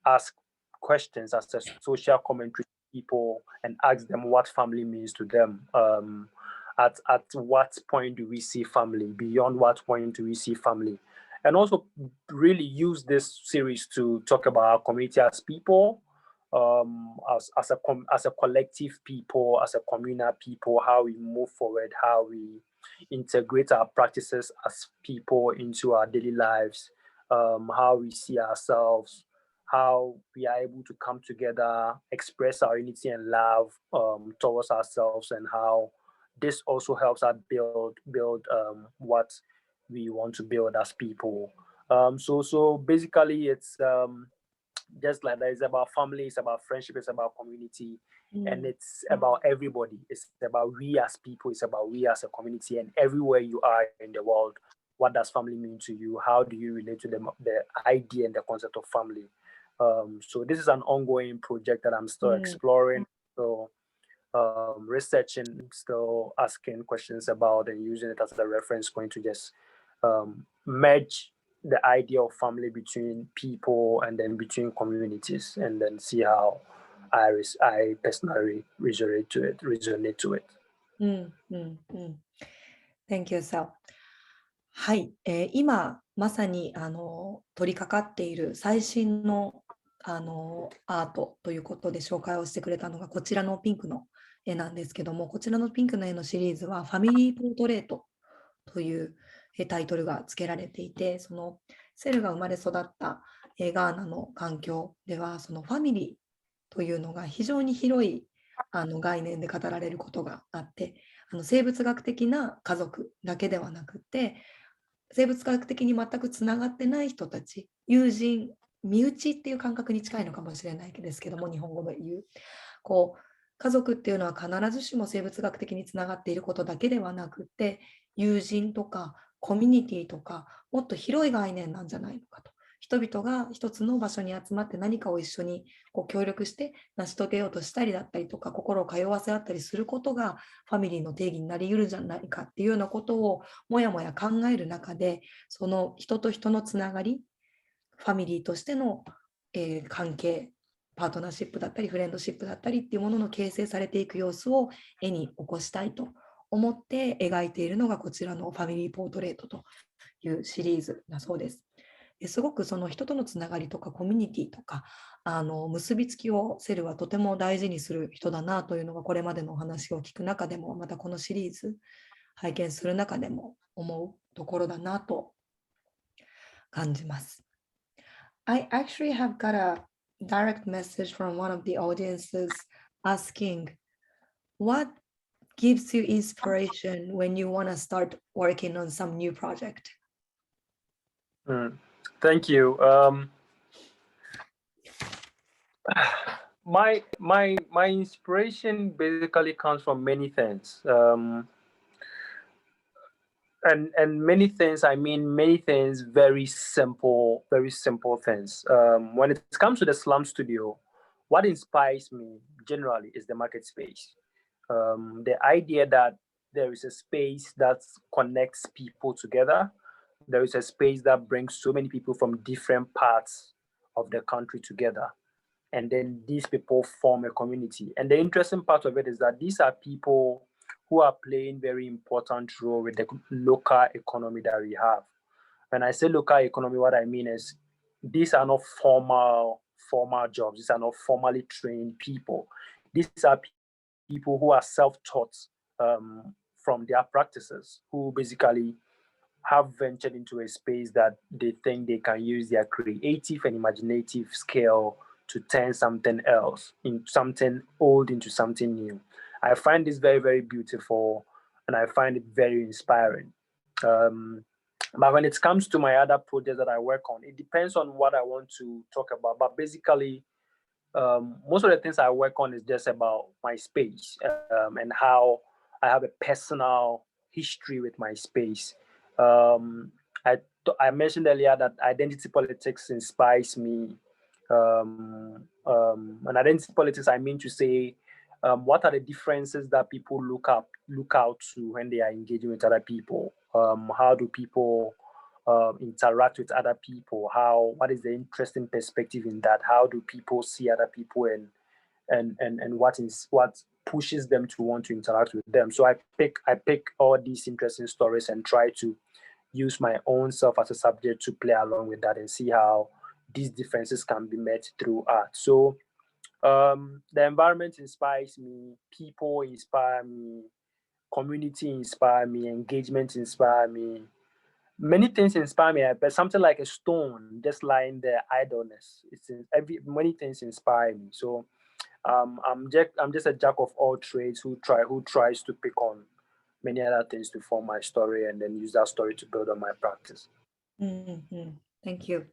ask questions as a social commentary to people and ask them what family means to them. At what point do we see family? Beyond what point do we see family? And also really use this series to talk about our community as people, as a collective people, as a communal people, how we move forward, how we integrate our practices as people into our daily lives, how we see ourselves, how we are able to come together, express our unity and love towards ourselves, and how this also helps us build what we want to build as people. So basically, it's just like that. It's about family, it's about friendship, it's about community, and it's about everybody. It's about we as people, it's about we as a community, and everywhere you are in the world, what does family mean to you? How do you relate to the idea and the concept of family? So this is an ongoing project that I'm still exploring, so researching, still asking questions about, and using it as a reference point to just merge the idea of family between people and then between communities, and then see how I personally resonate to it. Thank you, Sel. はい、今まさに取り掛かっている最新のアートということで紹介をしてくれたのがこちらのピンクの絵なんですけども、こちらのピンクの絵のシリーズはファミリーポートレートというタイトルが付けられていて、そのセルが生まれ育ったガーナの環境では、そのファミリーというのが非常に広い概念で語られることがあって、生物学的な家族だけではなくて、生物学的に全くつながってない人たち、友人、身内っていう感覚に近いのかもしれないですけども、日本語で言う。家族っていうのは必ずしも生物学的につながっていることだけではなくて、友人とかコミュニティとか、もっと広い概念なんじゃないのかと。人々が一つの場所に集まって何かを一緒に協力して成し遂げようとしたりだったりとか、心を通わせ合ったりすることがファミリーの定義になり得るんじゃないかっていうようなことをもやもや考える中で、その人と人のつながり、ファミリーとしての、関係、パートナーシップだったりフレンドシップだったりっていうものの形成されていく様子を絵に起こしたいと思って描いているのがこちらのファミリーポートレートというシリーズだそうです。すごくその人とのつながりとかコミュニティとか結びつきをセルはとても大事にする人だなというのがこれまでのお話を聞く中でも、またこのシリーズ拝見する中でも思うところだなと感じます。I actually have got a direct message from one of the audiences asking, what gives you inspiration when you want to start working on some new project? Thank you. My inspiration basically comes from many things. And many things, I mean many things, very simple things. When it comes to the Slum Studio, what inspires me generally is the market space. The idea that there is a space that connects people together. There is a space that brings so many people from different parts of the country together. And then these people form a community. And the interesting part of it is that these are people who are playing very important role with the local economy that we have. When I say local economy, what I mean is these are not formal jobs. These are not formally trained people. These are people who are self-taught from their practices, who basically have ventured into a space that they think they can use their creative and imaginative skill to turn something else, in something old into something new. I find this very, very beautiful, and I find it very inspiring. But when it comes to my other projects that I work on, it depends on what I want to talk about. But basically, most of the things I work on is just about my space and how I have a personal history with my space. I mentioned earlier that identity politics inspires me. And identity politics, I mean to say, what are the differences that people look out to when they are engaging with other people? How do people interact with other people? What is the interesting perspective in that? How do people see other people and what pushes them to want to interact with them? So I pick all these interesting stories and try to use my own self as a subject to play along with that and see how these differences can be met through art. So the environment inspires me, people inspire me, community inspire me, engagement inspire me. Many things inspire me, but something like a stone just lying there, idleness. Many things inspire me. So I'm just a jack of all trades who tries to pick on many other things to form my story and then use that story to build on my practice. Thank you.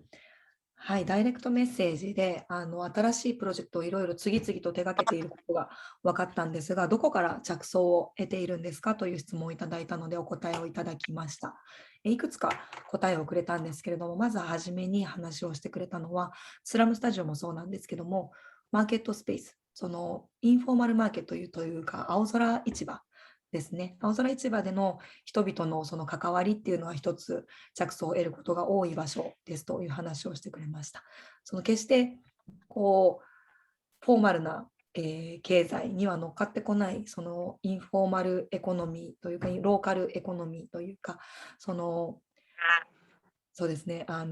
はい、ダイレクトメッセージで新しいプロジェクトをいろいろ次々と手掛けていることが分かったんですが、どこから着想を得ているんですかという質問をいただいたのでお答えをいただきました。いくつか答えをくれたんですけれども、まずはじめに話をしてくれたのは、スラムスタジオもそうなんですけども、マーケットスペース、そのインフォーマルマーケットというか、青空市場ですね。青空市場での人々のその関わりっていうのは一つ着想を得ることが多い場所ですという話をしてくれました。その決してフォーマルな、経済には乗っかってこないそのインフォーマルエコノミーというかローカルエコノミーというかそうですね表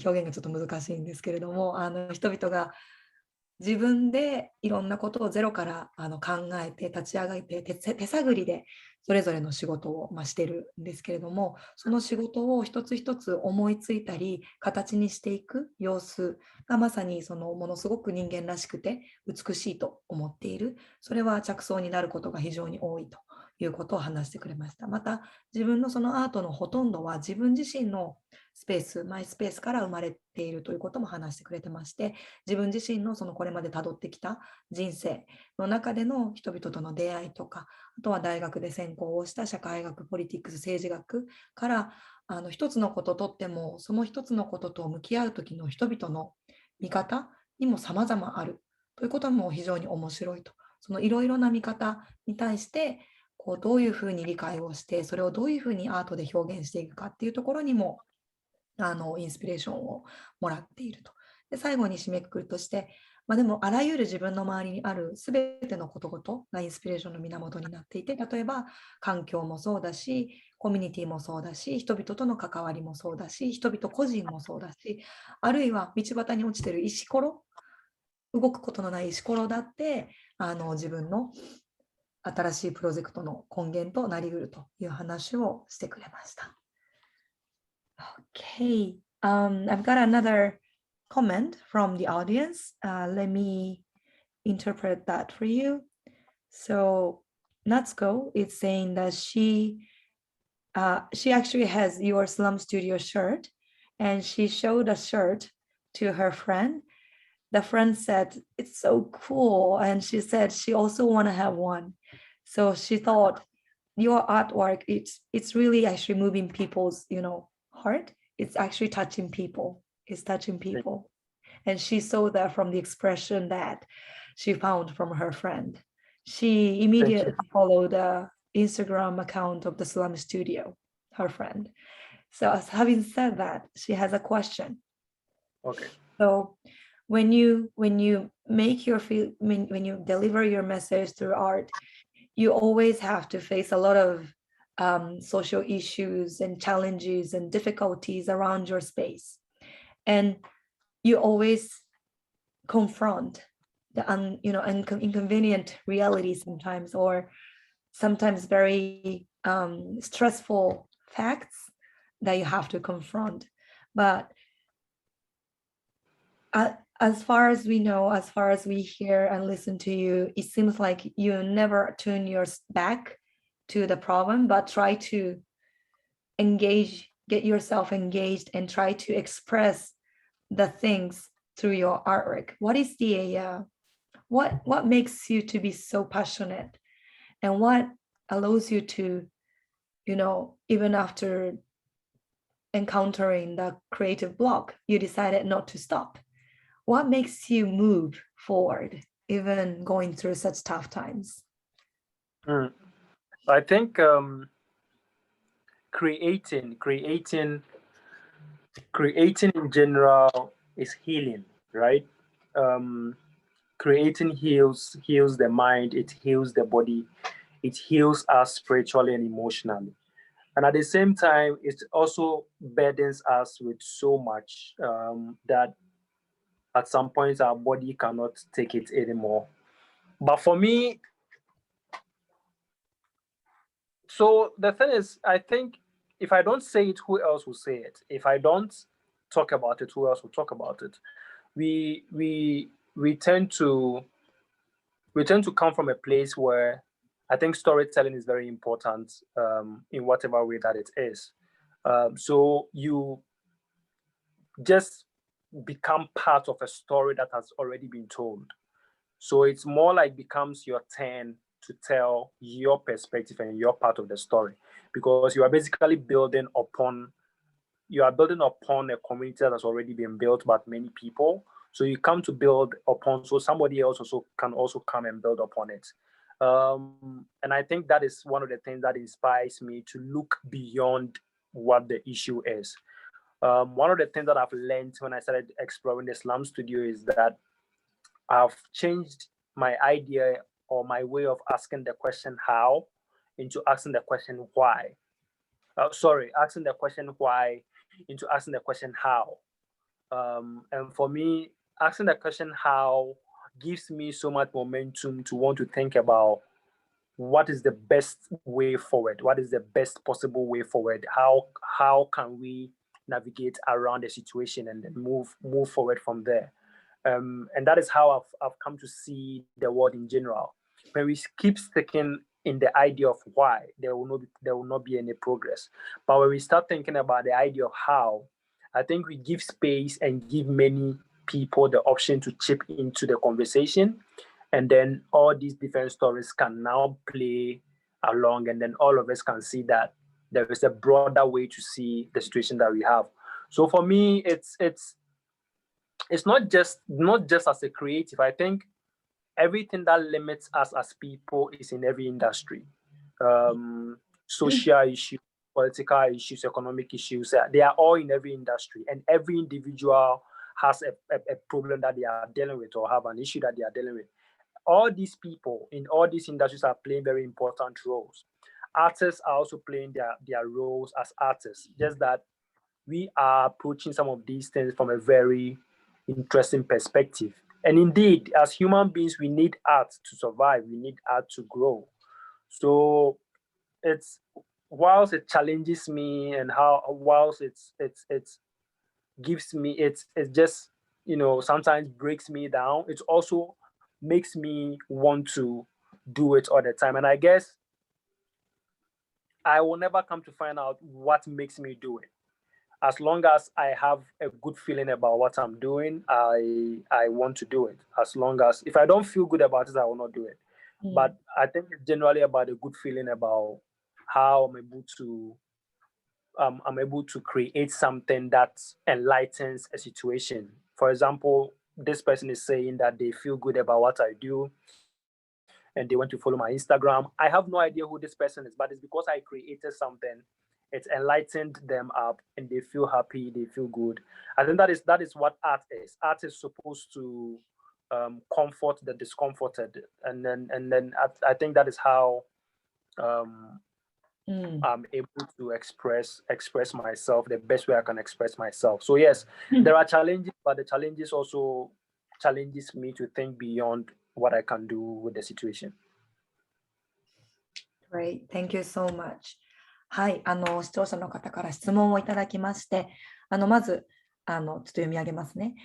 現がちょっと難しいんですけれども人々が自分でいろんなことをゼロから考えて立ち上げて手探りでそれぞれの仕事をしてるんですけれども、その仕事を一つ一つ思いついたり形にしていく様子がまさにそのものすごく人間らしくて美しいと思っている。それは着想になることが非常に多いということを話してくれました。また自分のそのアートのほとんどは自分自身のスペース、マイスペースから生まれているということも話してくれてまして、自分自身のそのこれまでたどってきた人生の中での人々との出会いとか、あとは大学で専攻をした社会学、ポリティクス、政治学から一つのこととっても、その一つのことと向き合う時の人々の見方にも様々あるということも非常に面白いと。そのいろいろな見方に対してどういうふうに理解をして、それをどういうふうにアートで表現していくかっていうところにもインスピレーションをもらっていると。で最後に締めくくるとして、でもあらゆる自分の周りにあるすべてのことごとがインスピレーションの源になっていて、例えば環境もそうだし、コミュニティもそうだし、人々との関わりもそうだし、人々個人もそうだし、あるいは道端に落ちている石ころ、動くことのない石ころだって自分の新しいプロジェクトの根源となりうるという話をしてくれました。Okay, I've got another comment from the audience. Let me interpret that for you. So Natsuko is saying that she actually has your Slum Studio shirt, and she showed a shirt to her friend. The friend said, "It's so cool," and she said she also want to have one. So she thought your artwork, it's really actually moving people's heart. It's actually touching people. It's touching people. And she saw that from the expression that she found from her friend. She immediately followed the Instagram account of the Slum Studio, her friend. So having said that, she has a question. Okay. So when you make your when you deliver your message through art, you always have to face a lot of social issues and challenges and difficulties around your space, and you always confront the inconvenient reality sometimes, or sometimes very stressful facts that you have to confront. But as far as we know, as far as we hear and listen to you, it seems like you never turn your back to the problem, but try to get yourself engaged and try to express the things through your artwork. What is the what makes you to be so passionate, and what allows you to, even after encountering the creative block, you decided not to stop? What makes you move forward, even going through such tough times? I think creating in general is healing, right? Creating heals the mind, it heals the body, it heals us spiritually and emotionally. And at the same time, it also burdens us with so much that at some point our body cannot take it anymore. But for me, so the thing is, I think if I don't say it, who else will say it? If I don't talk about it, who else will talk about it? We tend to come from a place where I think storytelling is very important in whatever way that it is. So you just become part of a story that has already been told. So it's more like becomes your turn to tell your perspective and your part of the story, because you are basically building upon a community that has already been built by many people. So you come to build upon, so somebody else also can come and build upon it. And I think that is one of the things that inspires me to look beyond what the issue is. One of the things that I've learned when I started exploring the Slum Studio is that I've changed my idea or my way of asking the question how into asking the question why. Asking the question why into asking the question how. And for me, asking the question how gives me so much momentum to want to think about what is the best way forward, what is the best possible way forward, how can we navigate around the situation and then move forward from there. And that is how I've come to see the world in general. When we keep sticking in the idea of why, there will not be any progress. But when we start thinking about the idea of how, I think we give space and give many people the option to chip into the conversation. And then all these different stories can now play along, and then all of us can see that there is a broader way to see the situation that we have. So for me, it's not just as a creative. I think everything that limits us as people is in every industry. Social issues, political issues, economic issues, they are all in every industry, and every individual has a problem that they are dealing with or have an issue that they are dealing with. All these people in all these industries are playing very important roles. Artists are also playing their roles as artists, just that we are approaching some of these things from a very interesting perspective. And indeed, as human beings, we need art to survive. We need art to grow. So whilst it challenges me, and whilst it gives me, it's just, sometimes breaks me down, it also makes me want to do it all the time. And I guess I will never come to find out what makes me do it. As long as I have a good feeling about what I'm doing, I want to do it. As long as, if I don't feel good about it, I will not do it. But I think it's generally about a good feeling about how I'm able to create something that enlightens a situation. For example, this person is saying that they feel good about what I do and they want to follow my Instagram. I have no idea who this person is, but it's because I created something. It's enlightened them up and they feel happy, they feel good. I think that is what art is. Art is supposed to comfort the discomforted. And then I think that is how I'm able to express myself the best way I can express myself. So yes, there are challenges, but the challenges also challenges me to think beyond what I can do with the situation. Great. Thank you so much. はい、視聴者の方から質問をいただきまして、まずちょっと読み上げますね。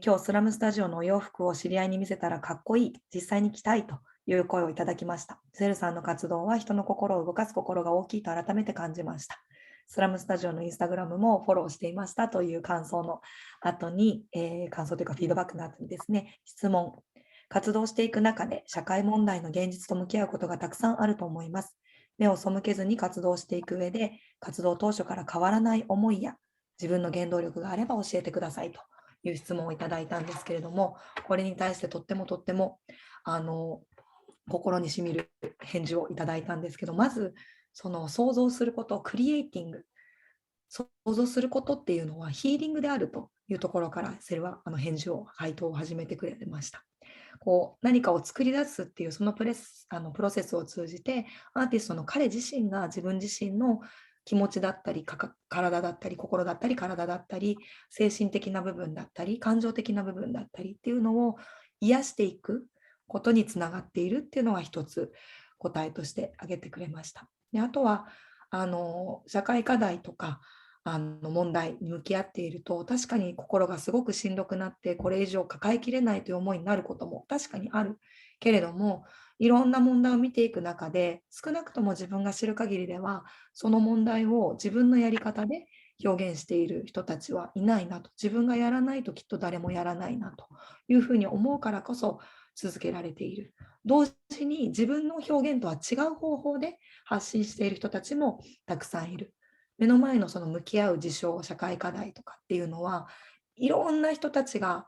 今日スラムスタジオのお洋服を知り合いに見せたらかっこいい、実際に着たいという声をいただきました。セルさんの活動は人の心を動かす心が大きいと改めて感じました。スラムスタジオのインスタグラムもフォローしていましたという感想の後に、感想というかフィードバックの後にですね、質問。活動していく中で社会問題の現実と向き合うことがたくさんあると思います。目を背けずに活動していく上で、活動当初から変わらない思いや自分の原動力があれば教えてくださいという質問をいただいたんですけれども、これに対してとっても心にしみる返事をいただいたんですけど、まずその想像すること、クリエイティング、想像することっていうのはヒーリングであるというところからセルは回答を始めてくれました。何かを作り出すっていうそのプロセスを通じて、アーティストの彼自身が自分自身の気持ちだったり体だったり心だったり体だったり精神的な部分だったり感情的な部分だったりっていうのを癒していくことにつながっているっていうのが一つ答えとして挙げてくれました。で、あとは社会課題とか問題に向き合っていると、確かに心がすごくしんどくなってこれ以上抱えきれないという思いになることも確かにあるけれども、いろんな問題を見ていく中で少なくとも自分が知る限りではその問題を自分のやり方で表現している人たちはいないなと、自分がやらないときっと誰もやらないなというふうに思うからこそ続けられている。同時に自分の表現とは違う方法で発信している人たちもたくさんいる。目の前のその向き合う事象、社会課題とかっていうのはいろんな人たちが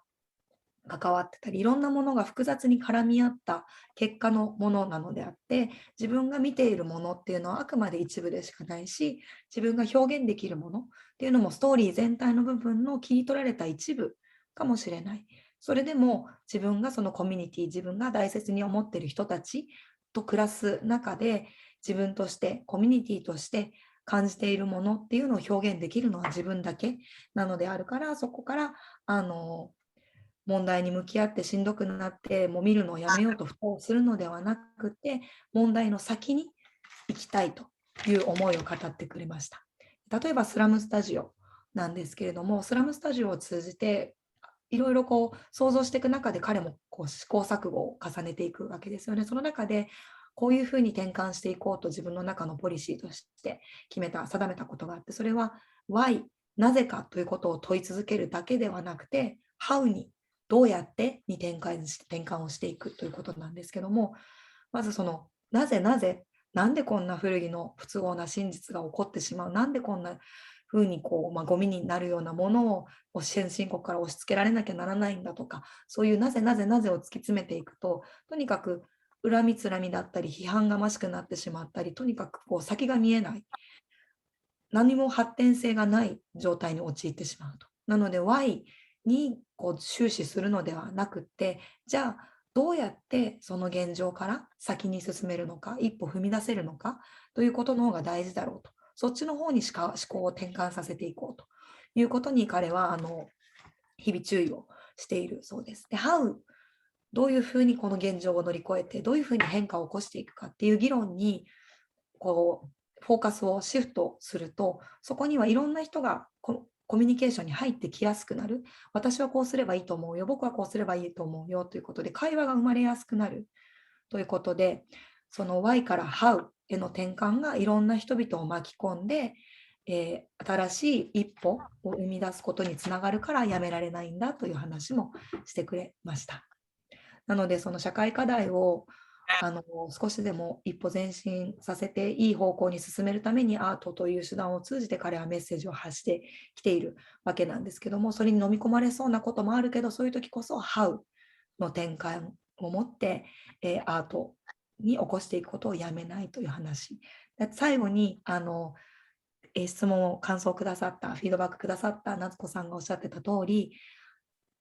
関わってたり、いろんなものが複雑に絡み合った結果のものなのであって、自分が見ているものっていうのはあくまで一部でしかないし、自分が表現できるものっていうのもストーリー全体の部分の切り取られた一部かもしれない。それでも自分がそのコミュニティ、自分が大切に思っている人たちと暮らす中で、自分としてコミュニティとして感じているものっていうのを表現できるのは自分だけなのであるから、そこから問題に向き合ってしんどくなってもう見るのをやめようと蓋をするのではなくて、問題の先に行きたいという思いを語ってくれました。例えばスラムスタジオなんですけれども、スラムスタジオを通じていろいろこう想像していく中で彼もこう試行錯誤を重ねていくわけですよね。その中でこういうふうに転換していこうと自分の中のポリシーとして定めたことがあって、それは Why、なぜかということを問い続けるだけではなくて、How に、どうやってに転換をしていくということなんですけども、まずそのなぜなんでこんな古着の不都合な真実が起こってしまう、なんでこんなふうにこう、ゴミになるようなものを先進国から押し付けられなきゃならないんだとか、そういうなぜを突き詰めていくと、とにかく恨みつらみだったり批判がましくなってしまったり、とにかくこう先が見えない、何も発展性がない状態に陥ってしまうと。なので Why にこう終始するのではなくって、じゃあどうやってその現状から先に進めるのか、一歩踏み出せるのかということの方が大事だろうと。そっちの方に思考を転換させていこうということに彼は日々注意をしているそうです。で、How、どういうふうにこの現状を乗り越えて、どういうふうに変化を起こしていくかっていう議論にこうフォーカスをシフトすると、そこにはいろんな人がコミュニケーションに入ってきやすくなる。私はこうすればいいと思うよ、僕はこうすればいいと思うよということで、会話が生まれやすくなるということで、その Why から How への転換がいろんな人々を巻き込んで、新しい一歩を生み出すことにつながるからやめられないんだという話もしてくれました。なのでその社会課題を少しでも一歩前進させていい方向に進めるためにアートという手段を通じて彼はメッセージを発してきているわけなんですけども、それに飲み込まれそうなこともあるけど、そういう時こそ How の転換を持って、アートに起こしていくことをやめないという話。最後に質問を感想をくださった、フィードバックくださった夏子さんがおっしゃってた通り、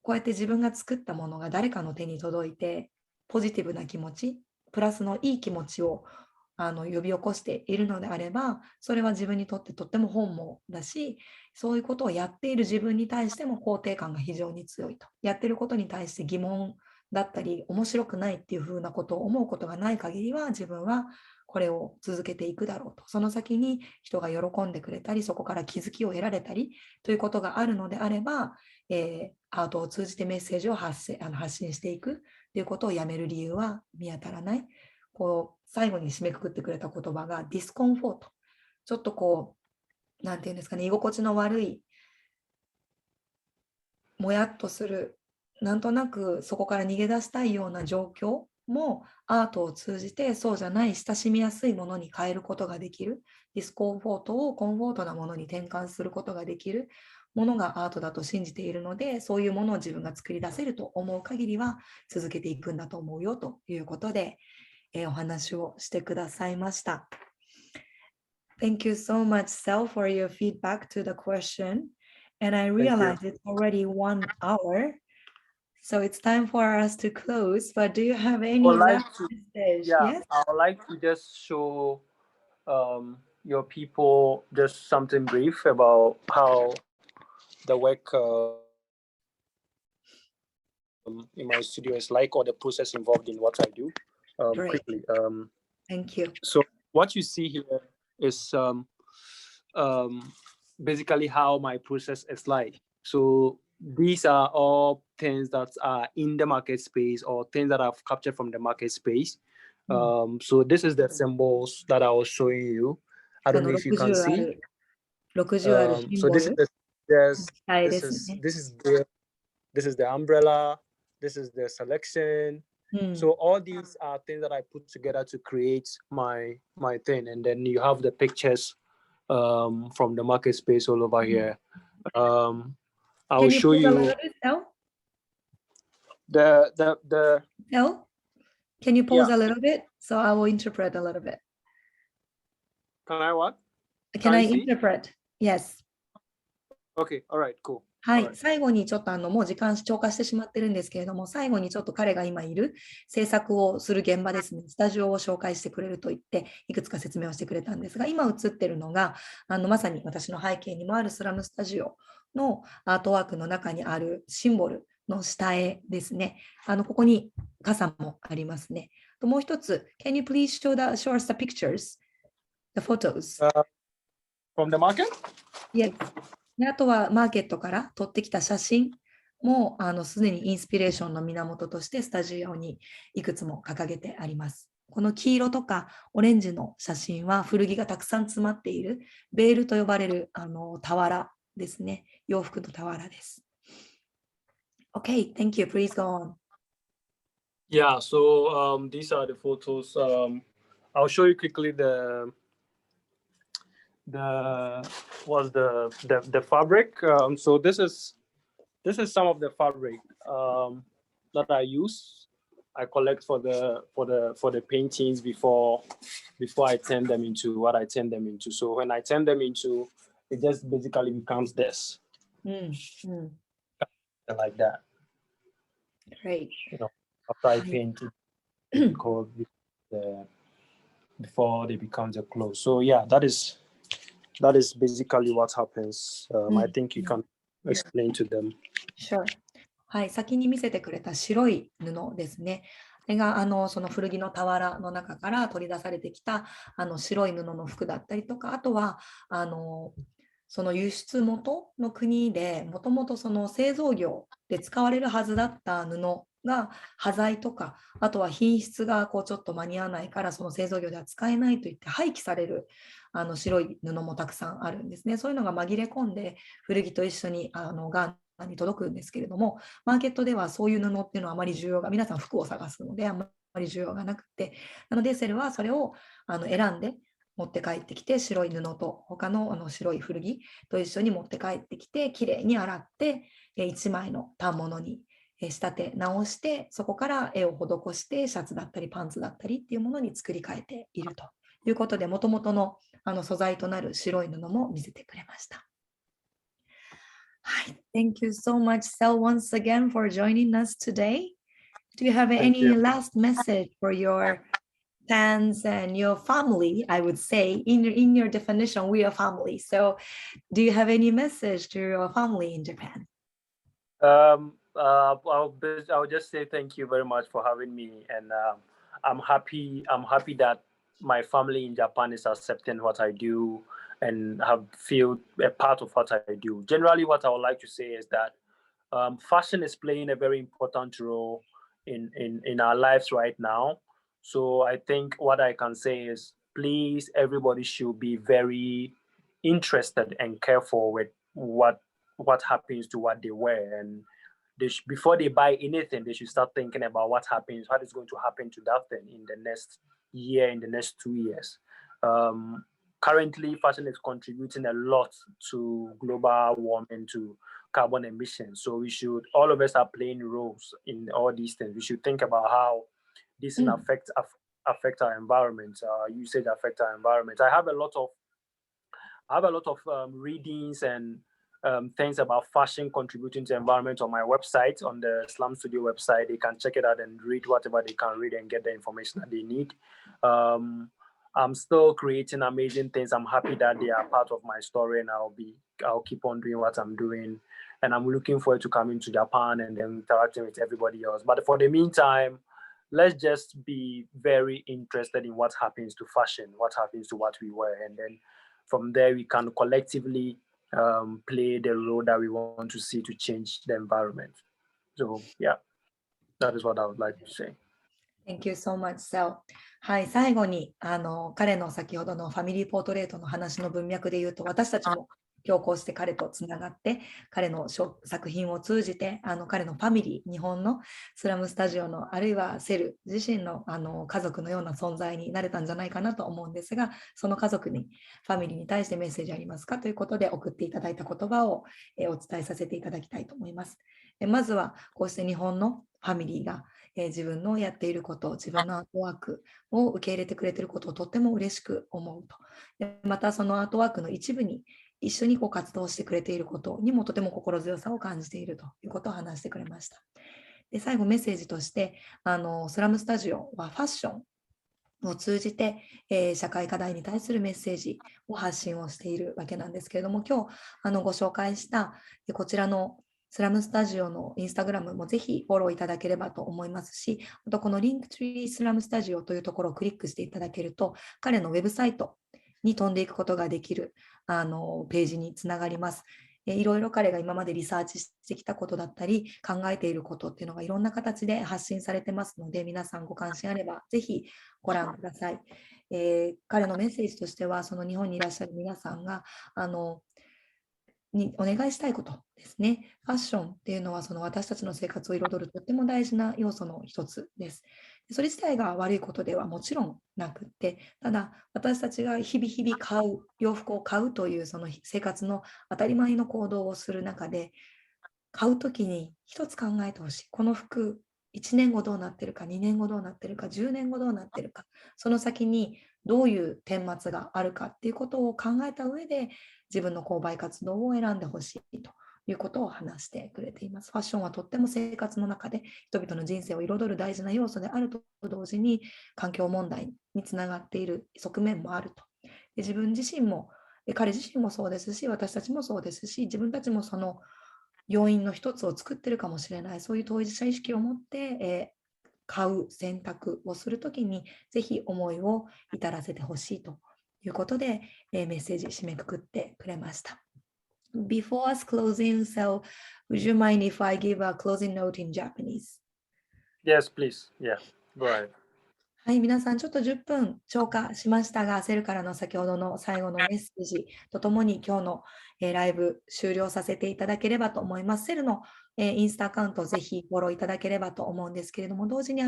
こうやって自分が作ったものが誰かの手に届いてポジティブな気持ち、プラスのいい気持ちを呼び起こしているのであれば、それは自分にとってとっても本望だし、そういうことをやっている自分に対しても肯定感が非常に強いと。やっていることに対して疑問だったり面白くないっていうふうなことを思うことがない限りは、自分はこれを続けていくだろうと。その先に人が喜んでくれたり、そこから気づきを得られたりということがあるのであれば、アートを通じてメッセージを発信していくということをやめる理由は見当たらない。こう最後に締めくくってくれた言葉がディスコンフォート。ちょっとこう、なんていうんですかね、居心地の悪い、もやっとする、なんとなくそこから逃げ出したいような状況もアートを通じてそうじゃない親しみやすいものに変えることができる。ディスコンフォートをコンフォートなものに転換することができるものがアートだと信じているので、そういうものを自分が作り出せると思う限りは続けていくんだと思うよということで、お話をしてくださいました。Thank you so much, Sel, for your feedback to the question. And I realize it's already 1 hour, so it's time for us to close. But do you have any last message? Yeah, Yes? I would like to just show your people just something brief about how the work in my studio is like, or the process involved in what I do. Quickly. Thank you. So what you see here is basically how my process is like. So these are all things that are in the market space or things that I've captured from the market space. So this is the symbols that I was showing you. I don't know if you can see. So this is the umbrella. This is the selection. So all these are things that I put together to create my thing, and then you have the pictures from the market space all over here. I'll show you the No? Can you pause a little bit? So I will interpret a little bit. Can I what? Can I interpret? Yes. Okay, all right, cool. はい、最後にちょっともう時間超過してしまってるんですけれども、最後にちょっと彼が今いる制作をする現場ですね、スタジオを紹介してくれると言って、いくつか説明をしてくれたんですが、今映ってるのが、まさに私の背景にもあるスラムスタジオのアートワークの中にあるシンボルの下絵ですね。ここに傘もありますね。もう一つ、Can you please show us the pictures, the photos? From the market? Yes. であとはマーケットから撮ってきた写真もすでにインスピレーションの源としてスタジオにいくつも掲げてあります。この黄色とかオレンジの写真は古着がたくさん詰まっているベールと呼ばれる俵ですね。洋服の俵です。Okay, thank you. Please go on. Yeah, so these are the photos. I'll show you quickly the fabric. So this is some of the fabric that I use. I collect for the paintings before I turn them into what I turn them into. So when I turn them into, it just basically becomes this, like that. Great. You know, after I paint it, before they become the clothes. So yeah, that is basically what happens. I think you can explain to them. Sure. はい、先に見せてくれた白い布ですね。これがその古着の俵の中から取り出されてきた白い布の服だったりとか、あとはその輸出元の国でもともとその製造業で使われるはずだった布が端材とか、あとは品質がちょっと間に合わないからその製造業では使えないといって廃棄される白い布もたくさんあるんですね。そういうのが紛れ込んで古着と一緒にガーナに届くんですけれども、マーケットではそういう布っていうのはあまり需要が、皆さん服を探すのであまり需要がなくて、なのでセルはそれを選んで持って帰ってきて、白い布と他の白い古着と一緒に持って帰ってきて、きれいに洗って1枚の反物に仕立て直して、そこから絵を施してシャツだったりパンツだったりっていうものに作り変えているということで、もともとの素材となる白い布も見せてくれました。はい、Thank you so much, Sel, once again for joining us today. Do you have any last message for your fans and your family? I would say in your definition, we are family. So do you have any message to your family in Japan? I'll just say thank you very much for having me, and I'm happy that my family in Japan is accepting what I do and feel a part of what I do. Generally, what I would like to say is that fashion is playing a very important role in our lives right now. So I think what I can say is, please, everybody should be very interested and careful with what happens to what they wear, and before they buy anything, they should start thinking about what is going to happen to that thing in the next year, in the next 2 years. Currently, fashion is contributing a lot to global warming, to carbon emissions. So all of us are playing roles in all these things. We should think about how this affect our environment, our usage affect our environment. I have a lot of readings and things about fashion contributing to the environment on my website, on the Slum Studio website. They can check it out and read whatever they can read and get the information that they need. I'm still creating amazing things. I'm happy that they are part of my story, and I'll keep on doing what I'm doing. And I'm looking forward to coming to Japan and then interacting with everybody else. But for the meantime, let's just be very interested in what happens to fashion, what happens to what we wear. And then from there, we can collectively play the role that we want to see to change the environment. So yeah, that is what I would like to say. Thank you so much, Sel. はい、最後に彼の先ほどのファミリーポートレートの話の文脈で言うと、私たちも今日こうして彼とつながって、彼の作品を通じて彼のファミリー、日本のスラムスタジオの、あるいはセル自身の家族のような存在になれたんじゃないかなと思うんですが、その家族に、ファミリーに対してメッセージありますかということで送っていただいた言葉をお伝えさせていただきたいと思います。まずはこうして日本のファミリーが自分のやっていること、自分のアートワークを受け入れてくれていることをとっても嬉しく思うと。またそのアートワークの一部に一緒に活動してくれていることにもとても心強さを感じているということを話してくれました。で、最後メッセージとしてスラムスタジオはファッションを通じて、社会課題に対するメッセージを発信をしているわけなんですけれども、今日ご紹介したこちらのスラムスタジオのインスタグラムもぜひフォローいただければと思いますし、あとこのリンクツリースラムスタジオというところをクリックしていただけると、彼のウェブサイトに飛んでいくことができるページにつながります。いろいろ彼が今までリサーチしてきたことだったり、考えていることっていうのがいろんな形で発信されてますので、皆さんご関心あればぜひご覧ください。彼のメッセージとしては、その日本にいらっしゃる皆さんがにお願いしたいことですね。ファッションっていうのはその私たちの生活を彩るとっても大事な要素の一つです。それ自体が悪いことではもちろんなくって、ただ私たちが日々日々買う、洋服を買うというその生活の当たり前の行動をする中で、買うときに一つ考えてほしい。この服、1年後どうなってるか、2年後どうなってるか、10年後どうなってるか、その先にどういう顛末があるかっていうことを考えた上で、自分の購買活動を選んでほしいということを話してくれています。ファッションはとっても生活の中で人々の人生を彩る大事な要素であると同時に、環境問題につながっている側面もあると。で自分自身も、彼自身もそうですし、私たちもそうですし、自分たちもその要因の一つを作ってるかもしれない、そういう当事者意識を持って、買う選択をするときに、ぜひ思いを至らせてほしいということで、メッセージ締めくくってくれました。Before us closing, Sel, would you mind if I give a closing note in Japanese? Yes, please. Yeah, go ahead. はい、皆さんちょっと10分超過しましたが、セルからの先ほどの最後のメッセージとともに今日の、ライブ終了させていただければと思います。セルの、インスタアカウントをぜひフォローいただければと思うんですけれども、同時に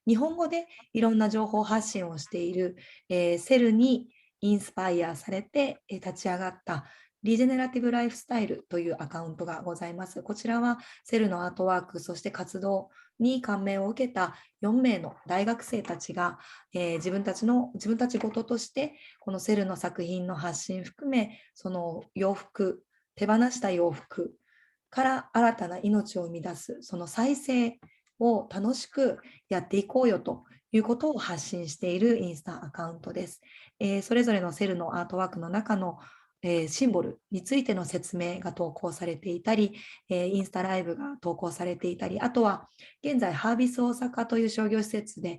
日本語でいろんな情報発信をしている、セルにインスパイアされて、立ち上がったリジェネラティブライフスタイルというアカウントがございます。こちらはセルのアートワーク、そして活動に感銘を受けた4名の大学生たちが、自分たち事としてこのセルの作品の発信含め、その洋服、手放した洋服から新たな命を生み出す、その再生を楽しくやっていこうよということを発信しているインスタアカウントです。それぞれのセルのアートワークの中のシンボルについての説明が投稿されていたり、インスタライブが投稿されていたり、あとは現在ハービス大阪という商業施設で、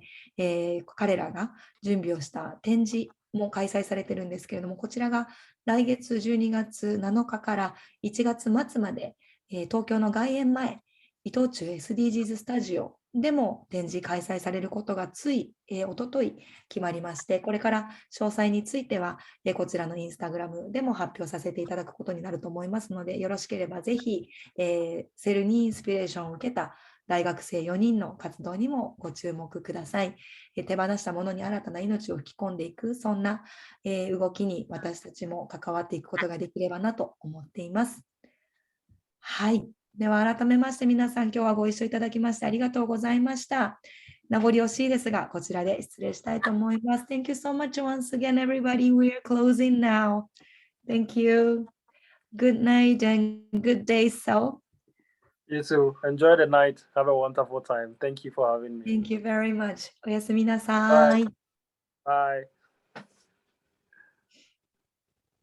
彼らが準備をした展示も開催されているんですけれども、こちらが来月12月7日から1月末まで、東京の外苑前、伊藤忠 SDGs スタジオでも展示開催されることがおととい決まりまして、これから詳細については、こちらのインスタグラムでも発表させていただくことになると思いますので、よろしければぜひ、セルにインスピレーションを受けた大学生4人の活動にもご注目ください。手放したものに新たな命を吹き込んでいく、そんな、動きに私たちも関わっていくことができればなと思っています。はい。では改めまして皆さん、今日はご一緒いただきましてありがとうございました。名残惜しいですが、こちらで失礼したいと思います。Thank you so much once again, everybody. We're closing now. Thank you. Good night and good day, Sel. You too. Enjoy the night. Have a wonderful time. Thank you for having me. Thank you very much. おやすみなさい。Bye.